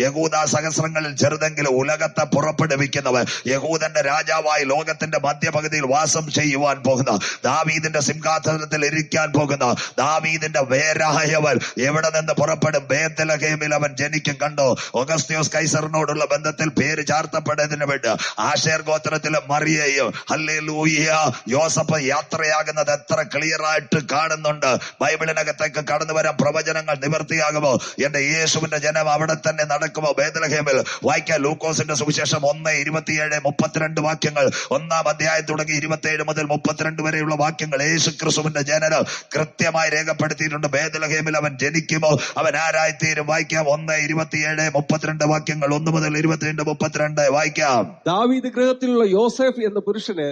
യഹൂദ സഹസ്രങ്ങളിൽ ചെറുതെങ്കിലും ഉലകത്തെ പുറപ്പെടുവിക്കുന്നവൻ, യഹൂദന്റെ രാജാവായി ലോകത്തിന്റെ മധ്യപകുതിയിൽ വാസം ചെയ്യുവാൻ പോകുന്ന, ദാവീദിന്റെ സിംഹാസനത്തിൽ ഇരിക്കാൻ പോകുന്ന, ദാവീദിന്റെ വേരായവൻ എവിടെ നിന്ന് പുറപ്പെടും? ബേത്ലഹേമിൽ അവൻ ജനിക്കും. കണ്ടോ? ഓഗസ്ത്യോസ് കൈസറിനോടുള്ള ബന്ധത്തിൽ പേര് ചാർത്തപ്പെടുന്നതിന് വേണ്ടി ആശേർ ഗോത്രത്തിലെ മറിയയും ഹല്ലേലൂയ യോസഫ് യാത്രയാകുന്നത് എത്ര ക്ലിയർ ആയിട്ട് കാണുന്നുണ്ട്. ബൈബിളിനകത്തേക്ക് കടന്നു വരാൻ പ്രവചനങ്ങൾ നിവർത്തിയാകുമോ? എന്റെ യേശുവിന്റെ ജനം അവിടെ തന്നെ നടക്കുമോ? ബേത്ലഹേമിൽ. വായിക്കാം ലൂക്കോസിന്റെ സുവിശേഷം 1:27-32 വാക്യങ്ങൾ. 1-ാം അധ്യായം തുടങ്ങി 27 മുതൽ 32 വരെയുള്ള വാക്യങ്ങൾ യേശു ക്രിസ്തുവിന്റെ ജനനം കൃത്യമായി രേഖപ്പെടുത്തിയിട്ടുണ്ട്. ബേത്ലഹേമിൽ അവൻ ജനിക്കുമോ? അവൻ ആരായിത്തീരും? വായിക്കാം. 1:27-32 വാക്യങ്ങൾ. 1 മുതൽ 22-32 വായിക്കാം. ദാവീദ് ഗൃഹത്തിലുള്ള യോസേഫ് എന്ന പുരുഷന്,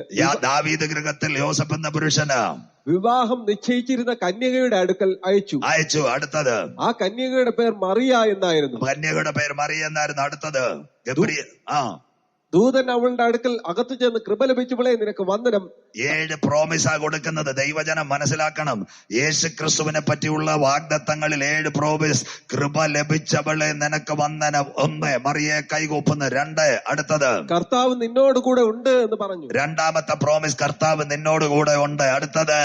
ദാവീദ് ഗൃഹത്തിൽ യോസഫ് എന്ന പുരുഷന് വിവാഹം നിശ്ചയിച്ചിരുന്ന കന്യകയുടെ അടുക്കൽ അയച്ചു. അടുത്തത്, ആ കന്യകയുടെ പേർ മറിയ എന്നായിരുന്നു. കന്യകയുടെ പേര് മറിയ എന്നായിരുന്നു. അടുത്തത്, ദൂതൻ അവളുടെ അടുക്കൽ അകത്തു ചെന്ന്, കൃപ ലഭിച്ചവളെ നിനക്ക് വന്ദനം. 7 പ്രോമിസാ കൊടുക്കുന്നത്. ദൈവജനം മനസ്സിലാക്കണം. യേശു ക്രിസ്തുവിനെ പറ്റിയുള്ള വാഗ്ദത്തങ്ങളിൽ 7 പ്രോമിസ്. കൃപ ലഭിച്ചവളെ നിനക്ക് വന്ദനം. 1 മറിയെ കൈകൂപ്പുന്നു. 2 അടുത്തത്, കർത്താവ് നിന്നോട് കൂടെ ഉണ്ട് എന്ന് പറഞ്ഞു. 2-ാമത്തെ പ്രോമിസ്, കർത്താവ് നിന്നോട് കൂടെ ഉണ്ട്. അടുത്തത്,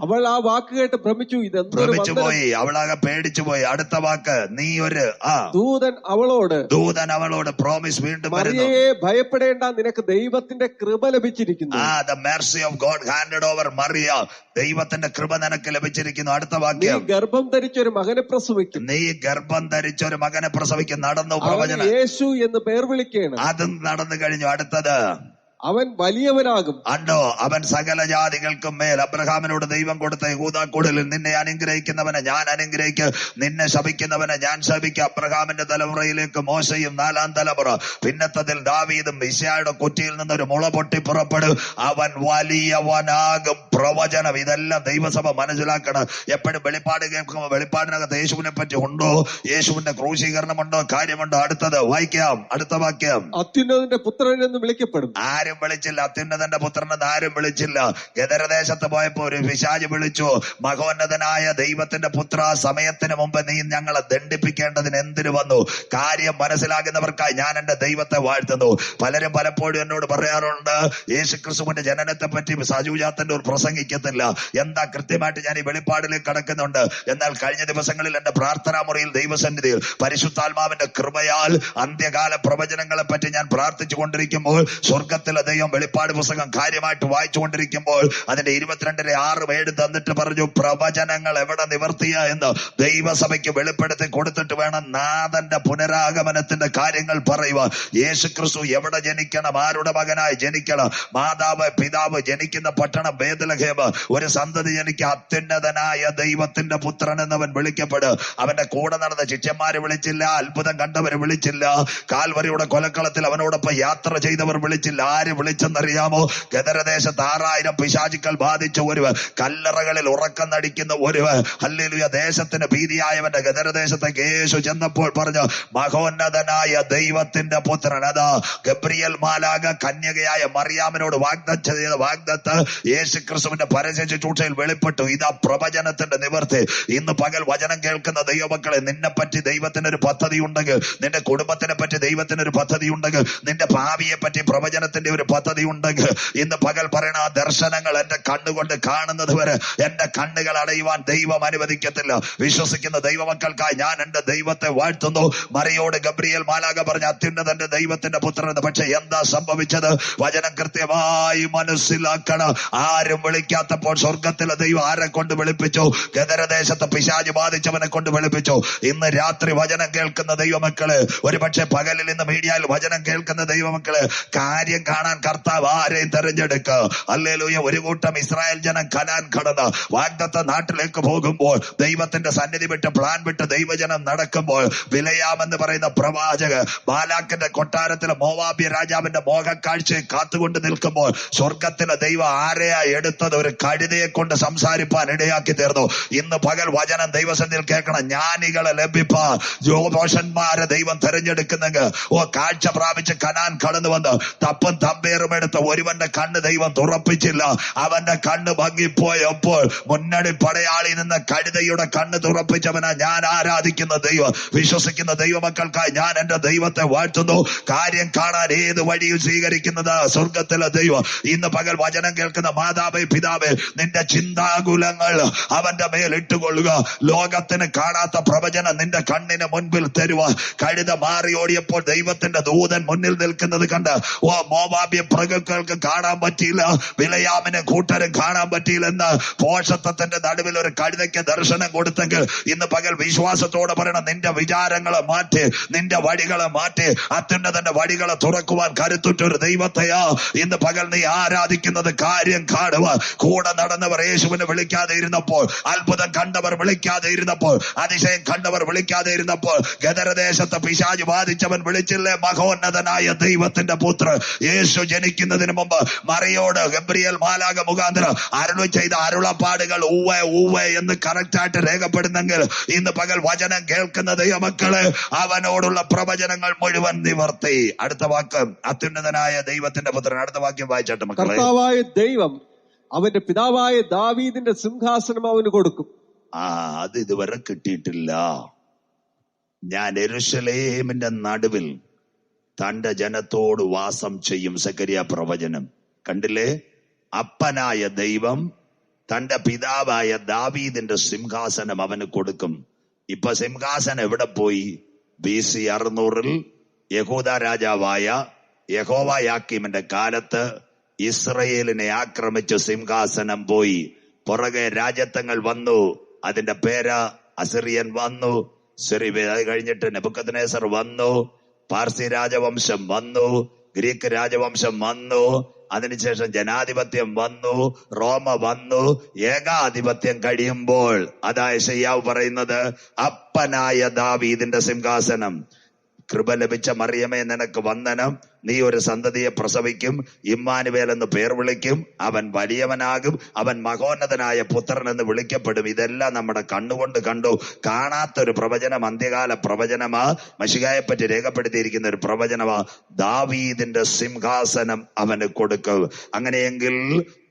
അവൾ ആ വാക്ക് കേട്ട് ഭ്രമിച്ചു. ഭ്രമിച്ചു പോയി, അവളാകെ പേടിച്ചു പോയി. അടുത്ത വാക്ക്, നീ ഒരു ദൂതൻ അവളോട് പ്രോമിസ് വീണ്ടും മറിയയെ ഭയപ്പെടേണ്ട, നിനക്ക് ദൈവത്തിന്റെ കൃപ ലഭിച്ചിരിക്കുന്നു. the mercy of God handed over Maria. ദൈവത്തിന്റെ കൃപ നിനക്ക് ലഭിച്ചിരിക്കുന്നു. അടുത്ത വാക്യം, നീ ഗർഭം ധരിച്ചൊരു മകനെ പ്രസവിക്കും. നടന്നു പ്രവചനം. യേശു എന്ന് പേർ വിളിക്കണം. അതും നടന്നു കഴിഞ്ഞു. അടുത്തത്, അവൻ വലിയവനാകും. അണ്ടോ, അവൻ സകല ജാതികൾക്കും മേൽ. അബ്രഹാമിനോട് ദൈവം കൊടുത്ത യഹൂദാക്കൂടലിൽ നിന്നെ അനുഗ്രഹിക്കുന്നവനെ ഞാൻ അനുഗ്രഹിക്കും, നിന്നെ ശപിക്കുന്നവനെ ഞാൻ ശപിക്കും. അബ്രഹാമിന്റെ തലമുറയിലേക്ക് മോശയും 4-ാം തലമുറ. പിന്നത്തതിൽ ദാവീദും ഇശായുടെ കുറ്റിയിൽ നിന്നൊരു മുള പൊട്ടി പുറപ്പെടും. അവൻ വലിയവനാകും. പ്രവചനം. ഇതെല്ലാം ദൈവസഭ മനസ്സിലാക്കണം. എപ്പോഴും വെളിപ്പാട് കേൾക്കുമ്പോൾ വെളിപ്പാടിനകത്ത് യേശുവിനെ പറ്റി ഉണ്ടോ? യേശുവിന്റെ ക്രൂശീകരണമുണ്ടോ? കാര്യമുണ്ടോ? അടുത്തത് വായിക്കാം. അടുത്ത വാക്യം, അത്യുന്നതന്റെ പുത്രൻ എന്ന് വിളിക്കപ്പെടും. ആരും വിളിച്ചില്ല. അത്യുന്നതന്റെ പുത്രനെന്ന് ആരും വിളിച്ചില്ല. ഗദരദേശത്ത് പോയപ്പോ ഒരു പിശാച് വിളിച്ചു, മഹോന്നതനായ ദൈവത്തിന്റെ പുത്ര, സമയത്തിന് മുമ്പ് നീ ഞങ്ങളെ ദണ്ഡിപ്പിക്കേണ്ടതിന് എന്തിനു വന്നു? കാര്യം മനസ്സിലാകുന്നവർക്കായി ഞാൻ എന്റെ ദൈവത്തെ വാഴ്ത്തുന്നു. പലരും പലപ്പോഴും എന്നോട് പറയാറുണ്ട്, യേശുക്രിസ്തുവിന്റെ ജനനത്തെ പറ്റി സജുജാത്തന്റെ ഒരു പ്രസംഗിക്കത്തില്ല. എന്താ? കൃത്യമായിട്ട് ഞാൻ ഈ വെളിപ്പാടിലേക്ക് കടക്കുന്നുണ്ട്. എന്നാൽ കഴിഞ്ഞ ദിവസങ്ങളിൽ എന്റെ പ്രാർത്ഥനാ മുറിയിൽ ദൈവസന്നിധിയിൽ പരിശുദ്ധാത്മാവിന്റെ കൃപയാൽ അന്ത്യകാല പ്രവചനങ്ങളെ പറ്റി ഞാൻ പ്രാർത്ഥിച്ചു കൊണ്ടിരിക്കുമ്പോൾ സ്വർഗത്തിൽ സ്വർഗത്തിലെ ദൈവം വെളിപ്പാട് പുസ്തകം കാര്യമായിട്ട് വായിച്ചുകൊണ്ടിരിക്കുമ്പോൾ അതിന്റെ 22:6-7 തന്നിട്ട് പറഞ്ഞു, പ്രവചനങ്ങൾ എവിടെ നിവർത്തിയ എന്ന് ദൈവസഭയ്ക്ക് വെളിപ്പെടുത്തി കൊടുത്തിട്ട് വേണം നാഥന്റെ പുനരാഗമനത്തിന്റെ കാര്യങ്ങൾ പറയുവാൻ. യേശുക്രിസ്തു എവിടെ ജനിക്കണം, ആരുടെ മകനായി ജനിക്കണം, മാതാവ് പിതാവ് ജനിക്കുന്ന പട്ടണം ബേത്ലഹേം, ഒരു സന്തതി ജനിക്കുക, അത്യുന്നതനായ ദൈവത്തിന്റെ പുത്രൻ എന്നവൻ വിളിക്കപ്പെടും. അവന്റെ കൂടെ നടന്ന ശിഷ്യന്മാരെ വിളിച്ചില്ല, അത്ഭുതം കണ്ടവരെ വിളിച്ചില്ല, കാൽവരിയുടെ കൊലക്കളത്തിൽ അവനോടൊപ്പം യാത്ര ചെയ്തവർ വിളിച്ചില്ല. ആര് വിളിച്ചെന്നറിയാമോ? ഗദരദേശത്ത് 6000 പിശാചുക്കൾ ബാധിച്ച ഒരുവൻ, കല്ലറകളിൽ ഉറക്കം നടിക്കുന്ന ഒരുവൻ, ഹല്ലേലൂയ, ദേശത്തിന് ഭീതിയായവന്റെ ഗദരദേശത്തേക്ക് യേശു ചെന്നപ്പോൾ പറഞ്ഞു, മഹോന്നതനായ ദൈവത്തിന്റെ പുത്രൻ. അതാ ഗബ്രിയേൽ മാലാഖ കന്യകയായ മറിയാമിനോട് വാഗ്ദത്തം ചെയ്ത വാഗ്ദത്ത് യേശു ക്രിസ്തുവിന്റെ പരസ്യ ശുശ്രൂഷയിൽ വെളിപ്പെട്ടു. ഇതാ പ്രവചനത്തിന്റെ നിവർത്തി. ഇന്ന് പകൽ വചനം കേൾക്കുന്ന ദൈവമക്കളെ, നിന്നെ പറ്റി ദൈവത്തിനൊരു പദ്ധതി ഉണ്ടെങ്കിൽ, നിന്റെ കുടുംബത്തിനെ പറ്റി ദൈവത്തിനൊരു പദ്ധതി ഉണ്ടെങ്കിൽ, നിന്റെ ഭാവിയെ പറ്റി പ്രവചനത്തിന്റെ ഒരു പദ്ധതി ഉണ്ടെങ്കിൽ, ഇന്ന് പകൽ പറയണ ആ ദർശനങ്ങൾ എന്റെ കണ്ണുകൊണ്ട് കാണുന്നത് വരെ എന്റെ കണ്ണുകൾ അടയുവാൻ ദൈവം അനുവദിക്കത്തില്ല. വിശ്വസിക്കുന്ന ദൈവമക്കൾക്കായി ഞാൻ എന്റെ ദൈവത്തെ വാഴ്ത്തുന്നു. മറിയോട് ഗബ്രിയേൽ മാലാഖ പറഞ്ഞ അത്യുന്നതന്റെ ദൈവത്തിന്റെ പുത്രൻ. പക്ഷെ എന്താ സംഭവിച്ചത്? വചനം കൃത്യമായി മനസ്സിലാക്കണം. ആരും വിളിക്കാത്തപ്പോൾ സ്വർഗത്തിലെ ദൈവം ആരെ കൊണ്ട് വിളിപ്പിച്ചു? ഗദരദേശത്ത് പിശാച് ബാധിച്ചവനെ കൊണ്ട് വിളിപ്പിച്ചു. ഇന്ന് രാത്രി വചനം കേൾക്കുന്ന ദൈവമക്കള്, ഒരുപക്ഷെ പകലിൽ ഇന്ന് മീഡിയയിൽ വചനം കേൾക്കുന്ന ദൈവമക്കള്, കാര്യം കാണാൻ കർത്താവ് ആരെയും തെരഞ്ഞെടുക്കുക. ഹല്ലേലൂയ. ഒരു കൂട്ടം ഇസ്രായേൽ ജനം കനാൻ കടന്ന് വാഗ്ദത്ത നാട്ടിലേക്ക് പോകുമ്പോൾ, ദൈവത്തിന്റെ സന്നിധി വിട്ട് പ്ലാൻ വിട്ട് ദൈവജനം നടക്കുമ്പോൾ, ബിലയാമെന്ന് പറയുന്ന പ്രവാചക ബാലാക്കിന്റെ കൊട്ടാരത്തിലെ മോവാബ്യ രാജാവിന്റെ മോഹക്കാഴ്ചയെ കാത്തുകൊണ്ട് നിൽക്കുമ്പോൾ, സ്വർഗത്തിലെ ദൈവം ആരെയാ എടുത്തത്? ഒരു കഴുതയെ കൊണ്ട് സംസാരിപ്പാൻ ഇടയാക്കി തീർന്നു. ഇന്ന് പകൽ വചനം ദൈവസന്നിധിയിൽ കേൾക്കണം. ജ്ഞാനികളെ ലഭിപ്പാൻ ജ്യോതിഷന്മാരെ ദൈവം തെരഞ്ഞെടുക്കുന്നെങ്കിൽ, കാഴ്ച പ്രാപിച്ച് കനാൻ കടന്നു വന്ന് തപ്പും തമ്പേറും എടുത്ത് ഒരുവന്റെ കണ്ണ് ദൈവം തുറപ്പിച്ചില്ല. അവന്റെ കണ്ണ് ഭംഗിപ്പോയപ്പോൾ മുന്നണി പടയാളി നിന്ന് കഴുതയുടെ കണ്ണ് തുറപ്പിച്ചവനാ ഞാൻ ആരാധിക്കുന്ന ദൈവം. വിശ്വസിക്കുന്ന ദൈവമക്കൾക്കായി ഞാൻ എന്റെ ദൈവത്തെ വാഴ്ത്തുന്നു. കാര്യം കാണാൻ ഏത് വഴിയും സ്വീകരിക്കുന്നത് സ്വർഗത്തിലെ ദൈവം. ഇന്ന് പകൽ വചനം കേൾക്കുന്ന മാതാവേ പിതാവേ, നിന്റെ ചിന്താകുലങ്ങൾ അവന്റെ മേൽ ഇട്ടുകൊള്ളുക. ലോകത്തിന് കാണാത്ത പ്രവചനം നിന്റെ കണ്ണിന് മുൻപിൽ തരുക. കഴുത മാറിയോടിയപ്പോൾ ദൈവത്തിന്റെ ദൂതൻ മുന്നിൽ നിൽക്കുന്നത് കണ്ട് മോവാബ്യ പ്രഭുക്കൾക്ക് കാണാൻ പറ്റിയില്ല, ബിലയാമിന് കൂട്ടരും കാണാൻ പറ്റിയില്ലെന്ന് പോഷത്വത്തിന്റെ നടുവിൽ ഒരു കഴുതയ്ക്ക് ദർശനം കൊടുത്തെങ്കിൽ, ഇന്ന് പകൽ വിശ്വാസത്തോടെ പറയണം, നിന്റെ വിചാരങ്ങളെ മാറ്റി, നിന്റെ വഴികളെ മാറ്റി, അത്യുന്നതന്റെ വഴികളെ തുറക്കുവാൻ കരുത്തുറ്റൊരു ദൈവത്തെയാ ഇന്ന് പകൽ നീ ആരാധിക്കുന്നത്. കാര്യം കാണുക. കൂടെ നടന്നവർ യേശുവിനെ വിളിക്കാതെ ഇരുന്നപ്പോൾ, അത്ഭുതം കണ്ടവർ വിളിക്കാതെ ഇരുന്നപ്പോൾ, അതിശയം കണ്ടവർ വിളിക്കാതെ ഇരുന്നപ്പോൾ, ഗദരദേശത്ത് പിശാച് ബാധിച്ചവൻ വിളിച്ചില്ലേ, മഹോന്നതനായ ദൈവത്തിന്റെ പുത്രൻ. യേശു ജനിക്കുന്നതിന് മുമ്പ് മറിയോട് ഗബ്രിയേൽ മാലാഖ മുഖാന്തരം അരുളി ചെയ്ത അരുളപ്പാടുകൾ ഊവേ ഊവേ എന്ന് കറക്റ്റായിട്ട് രേഖപ്പെടുന്നെങ്കിൽ, ഇന്ന് പകൽ വചനം കേൾക്കുന്ന ദൈവമക്കള്, അവനോടുള്ള പ്രവചനങ്ങൾ മുഴുവൻ നിവർത്തി. അടുത്ത വാക്ക് അത്യുന്നതനായ ദൈവത്തിന്റെ പുത്രൻ. അടുത്ത വാക്യം വായിച്ചാട്ടെ മക്കളെ. കർത്താവായ ദൈവം അവന്റെ പിതാവായ ദാവീദിന്റെ സിംഹാസനം അവന് കൊടുക്കും. അത് ഇതുവരെ കിട്ടിയിട്ടില്ല. ഞാൻ യെരൂശലേമിന്റെ നടുവിൽ തന്റെ ജനത്തോട് വാസം ചെയ്യും. സക്കറിയ പ്രവചനം കണ്ടില്ലേ? അപ്പനായ ദൈവം തന്റെ പിതാവായ ദാവീദിന്റെ സിംഹാസനം അവന് കൊടുക്കും. ഇപ്പൊ സിംഹാസനം എവിടെ പോയി? BC 600 യഹൂദ രാജാവായ യഹോവയാക്കീമിന്റെ കാലത്ത് ഇസ്രയേലിനെ ആക്രമിച്ച് സിംഹാസനം പോയി. പുറകെ രാജ്യത്വങ്ങൾ വന്നു. അതിന്റെ പേര് അസിറിയൻ വന്നു, അത് കഴിഞ്ഞിട്ട് നെബൂഖദ്നേസർ വന്നു, പാർസി രാജവംശം വന്നു, ഗ്രീക്ക് രാജവംശം വന്നു, അതിനുശേഷം ജനാധിപത്യം വന്നു, റോമ വന്നു. ഏകാധിപത്യം കഴിയുമ്പോൾ അതാ യെശയ്യാവ് പറയുന്നത്, അപ്പനായ ദാവീദിന്റെ സിംഹാസനം. കൃപ ലഭിച്ച മറിയമേ നിനക്ക് വന്ദനം, നീ ഒരു സന്തതിയെ പ്രസവിക്കും, ഇമ്മാനുവേൽ എന്ന് പേർ വിളിക്കും, അവൻ വലിയവനാകും, അവൻ മഹോന്നതനായ പുത്രൻ എന്ന് വിളിക്കപ്പെടും. ഇതെല്ലാം നമ്മുടെ കണ്ണുകൊണ്ട് കണ്ടു. കാണാത്തൊരു പ്രവചനം, അന്ത്യകാല പ്രവചനമാ, മശിഹായെ പറ്റി രേഖപ്പെടുത്തിയിരിക്കുന്ന ഒരു പ്രവചനമാ. ദാവീദിന്റെ സിംഹാസനം അവന് കൊടുക്കും. അങ്ങനെയെങ്കിൽ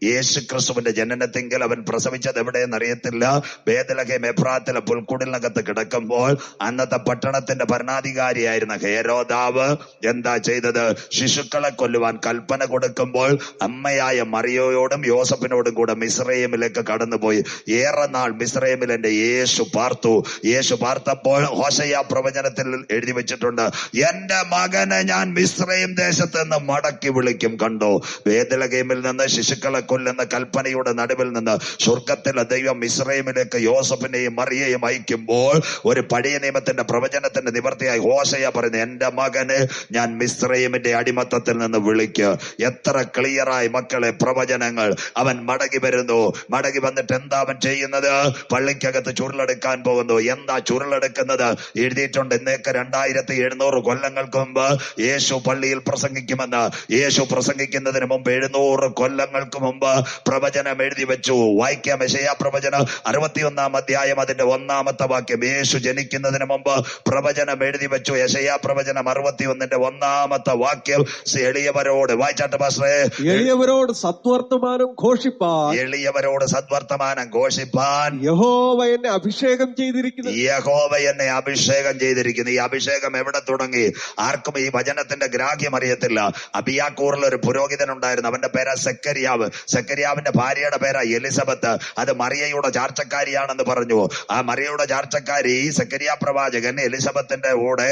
യേശു ക്രിസ്തുവിന്റെ ജനനത്തെങ്കിൽ അവൻ പ്രസവിച്ചത് എവിടെയെന്ന് അറിയത്തില്ല. ബേത്ലഹേം എഫ്രാത്തിലെ പുൽക്കുടിലിനകത്ത് കിടക്കുമ്പോൾ അന്നത്തെ പട്ടണത്തിന്റെ ഭരണാധികാരിയായിരുന്ന ഹേരോദാവ് എന്താ ചെയ്തത്? ശിശുക്കളെ കൊല്ലുവാൻ കൽപ്പന കൊടുക്കുമ്പോൾ അമ്മയായ മറിയയോടും യോസഫിനോടും കൂടെ മിസ്രയീമിലേക്ക് കടന്നുപോയി. ഏറെ നാൾ മിസ്രയീമിൽ എന്റെ യേശു പാർത്തു. യേശു പാർത്തപ്പോൾ ഹോശയ്യ പ്രവചനത്തിൽ എഴുതി വെച്ചിട്ടുണ്ട്, എന്റെ മകനെ ഞാൻ മിസ്രയീം ദേശത്ത് നിന്ന് മടക്കി വിളിക്കും. കണ്ടോ, ബേത്ലഹേമിൽ നിന്ന് ശിശുക്കളെ കൊല്ലുന്ന കൽപ്പനയുടെ നടുവിൽ നിന്ന് സ്വർഗത്തിലെ ദൈവം മിസ്രയീമിലേക്ക് യോസഫിനെയും മറിയയും അയക്കുമ്പോൾ ഒരു പഴയ നിയമത്തിന്റെ പ്രവചനത്തിന്റെ നിവർത്തിയായി ഹോശയ്യ പറയുന്നത്, എന്റെ മകന് ഞാൻ മിസ്രയീമിന്റെ അടിമത്തത്തിൽ നിന്ന് വിളിക്കുക. എത്ര ക്ലിയറായി മക്കളെ പ്രവചനങ്ങൾ. അവൻ മടങ്ങി വരുന്നു. മടങ്ങി വന്നിട്ട് എന്താ അവൻ ചെയ്യുന്നത്? പള്ളിക്കകത്ത് ചുരുളെടുക്കാൻ പോകുന്നു. എന്താ ചുരുളെടുക്കുന്നത്? എഴുതിയിട്ടുണ്ട്, ഇന്നേക്ക് 2700 കൊല്ലങ്ങൾക്ക് മുമ്പ് യേശു പള്ളിയിൽ പ്രസംഗിക്കുമെന്ന്. യേശു പ്രസംഗിക്കുന്നതിന് മുമ്പ് 700 കൊല്ലങ്ങൾക്ക് മുമ്പ് പ്രവചനം എഴുതി വെച്ചു. വായിക്കാം യെശയ്യാ പ്രവചനം 61 അധ്യായം അതിന്റെ 1 വാക്യം. യേശു ജനിക്കുന്നതിന് മുമ്പ് പ്രവചനം എഴുതി വെച്ചു. യെശയ്യാ പ്രവചനം 61 1 വാക്യം. എളിയവരോട് വായിച്ചാട്ട് പാസ്റ്ററേ, എളിയവരോട് സദ്വർത്തമാനം ഘോഷിപ്പാൻ, എളിയവരോട് സദ്വർത്തമാനം ഘോഷിപ്പാൻ യഹോവ എന്നെ അഭിഷേകം ചെയ്തിരിക്കുന്നു. യഹോവ എന്നെ അഭിഷേകം ചെയ്തിരിക്കുന്നു. ഈ അഭിഷേകം എവിടെ തുടങ്ങി? ആർക്കും ഈ വചനത്തിന്റെ ഗ്രാഹ്യം അറിയത്തില്ല. അബിയാക്കൂറിൽ ഒരു പുരോഹിതൻ ഉണ്ടായിരുന്നു. അവന്റെ പേരാ സെക്കരിയാവ്. സെക്കരിയാവിന്റെ ഭാര്യയുടെ പേരാ എലിസബത്ത്. അത് മറിയയുടെ ചാർച്ചക്കാരിയാണെന്ന് പറഞ്ഞു. ആ മറിയയുടെ ചാർച്ചക്കാരി സെക്കരിയാ പ്രവാചകൻ എലിസബത്തിന്റെ കൂടെ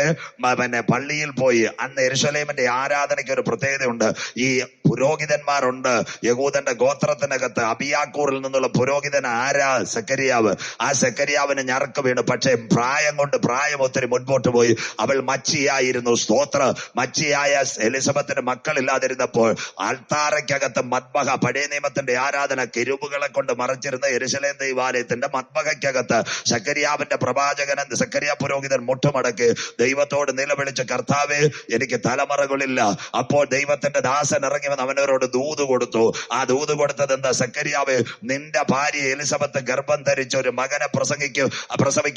പള്ളിയിൽ പോയി. അന്ന് യെരൂശലേമിന്റെ ആരാധനയ്ക്ക് ഒരു പ്രത്യേകതയുണ്ട്. ഈ പുരോഹിതന്മാരുണ്ട് യഹൂദന്റെ ഗോത്രത്തിനകത്ത്. അബിയാക്കൂറിൽ നിന്നുള്ള പുരോഹിതൻ ആരാ? സെക്കരിയാവ്. ആ സെക്കരിയാവിന് ഞറക്ക് വീണു. പക്ഷെ പ്രായം ഒത്തിരി മുൻപോട്ട് പോയി. അവൾ മച്ചിയായിരുന്നു. സ്തോത്ര. മച്ചിയായ എലിസബത്തിന് മക്കളില്ലാതിരുന്നപ്പോൾ അൾത്താരയ്ക്കകത്ത് മദ്ബഹ, പഴയ നിയമത്തിന്റെ ആരാധന കിരുബുകളെ കൊണ്ട് മറച്ചിരുന്ന യെരൂശലേം ദൈവാലയത്തിന്റെ മദ്ബഹയ്ക്കകത്ത് സെക്കരിയാവിന്റെ പ്രവാചകൻ സെക്കരിയ പുരോഹിതൻ മുട്ടുമടക്കി ദൈവത്തോട് നിലവിളിച്ച്, കർത്താവേ, എനിക്ക് തലമുറകളില്ല. അപ്പോൾ ദൈവത്തിന്റെ ദാസൻ ഇറങ്ങി വന്ന് അവനവരോട് ദൂത് കൊടുത്തു. ആ ദൂത് കൊടുത്തത് എന്താ? സെക്കരിയാവേ, നിന്റെ ഭാര്യ എലിസബത്ത് ഗർഭം ധരിച്ച ഒരു മകനെ പ്രസവിക്കും.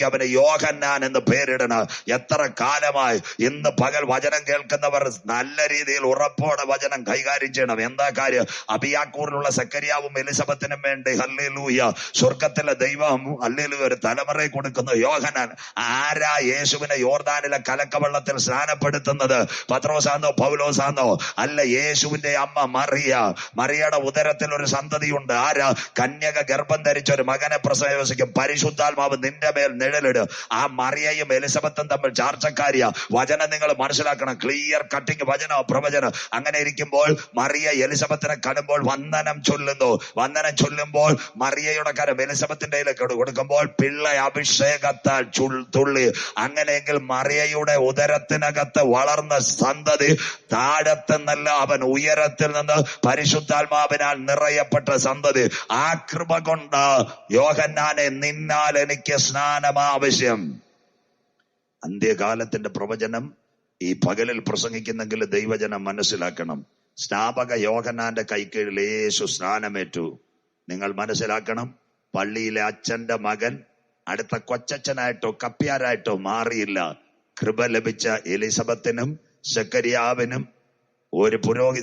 അവന് യോഹന്നാൻ എന്ന് പേരിടണം. എത്ര കാലമായി ഇന്ന് പകൽ വചനം കേൾക്കുന്നവർ നല്ല രീതിയിൽ ഉറപ്പോടെ വചനം കൈകാര്യം ചെയ്യണം. എന്താ കാര്യം? അബിയാക്കൂറിലുള്ള സെക്കരിയാവും എലിസബത്തിനും വേണ്ടി ഹല്ലേലൂയ സ്വർഗത്തിലെ ദൈവം ഹല്ലേലൂയ ഒരു തലമുറയെ കൊടുക്കുന്നു. യോഹന്നാൻ ആരാ? യേശുവിനെ യോർദാനിലെ കലക്കവെള്ളത്തിൽ സ്നാനപ്പെടുത്തുന്നത് പത്രോസാന്നോ പൗലോസാന്നോ? അല്ല, യേശുവിന്റെ അമ്മ മറിയ. മറിയയുടെ ഉദരത്തിൽ ഒരു സന്തതിയുണ്ട്. ആരാ? കന്യക ഗർഭം ധരിച്ച ഒരു മകനെ പ്രസവിക്കും. പരിശുദ്ധാത്മാവ് നിന്റെ മേൽ നിഴലിടും. ആ മറിയയും എലിസബത്തും തമ്മിൽ ചാർച്ചക്കാരിയ. വചനം നിങ്ങൾ മനസ്സിലാക്കണം. ക്ലിയർ കട്ടിങ് വചനോ പ്രവചനം. അങ്ങനെ ഇരിക്കുമ്പോൾ മറിയ എലിസബത്തിനെ കാണുമ്പോൾ വന്ദനം ചൊല്ലുന്നു. വന്ദനം ചൊല്ലുമ്പോൾ മറിയയുടെ കരം എലിസബത്തിന്റെ കൊടുക്കുമ്പോൾ പിള്ള അഭിഷേകത്താൽ തുള്ളി. അങ്ങനെയെങ്കിൽ മറിയയുടെ ഉദരത്തിനകത്ത് വളർന്ന സന്തതി താഴത്തെന്നല്ല, അവൻ ഉയരത്തിൽ നിന്ന് പരിശുദ്ധാത്മാവിനാൽ നിറയപ്പെട്ട സന്തതി. ആ കൃപ കൊണ്ട് യോഹന്നാനെ, നിന്നാൽ എനിക്ക് സ്നാനം ആവശ്യം. അന്ത്യകാലത്തിന്റെ പ്രവചനം ഈ പകലിൽ പ്രസംഗിക്കുന്നെങ്കിൽ ദൈവജനം മനസ്സിലാക്കണം. സ്നാപക യോഹന്നാന്റെ കൈക്കീഴിൽ യേശു സ്നാനമേറ്റു. നിങ്ങൾ മനസ്സിലാക്കണം, പള്ളിയിലെ അച്ഛന്റെ മകൻ അടുത്ത കൊച്ചച്ഛനായിട്ടോ കപ്പ്യാരായിട്ടോ മാറിയില്ല. കൃപ ലഭിച്ച എലിസബത്തിനും സെക്കരിയാവിനും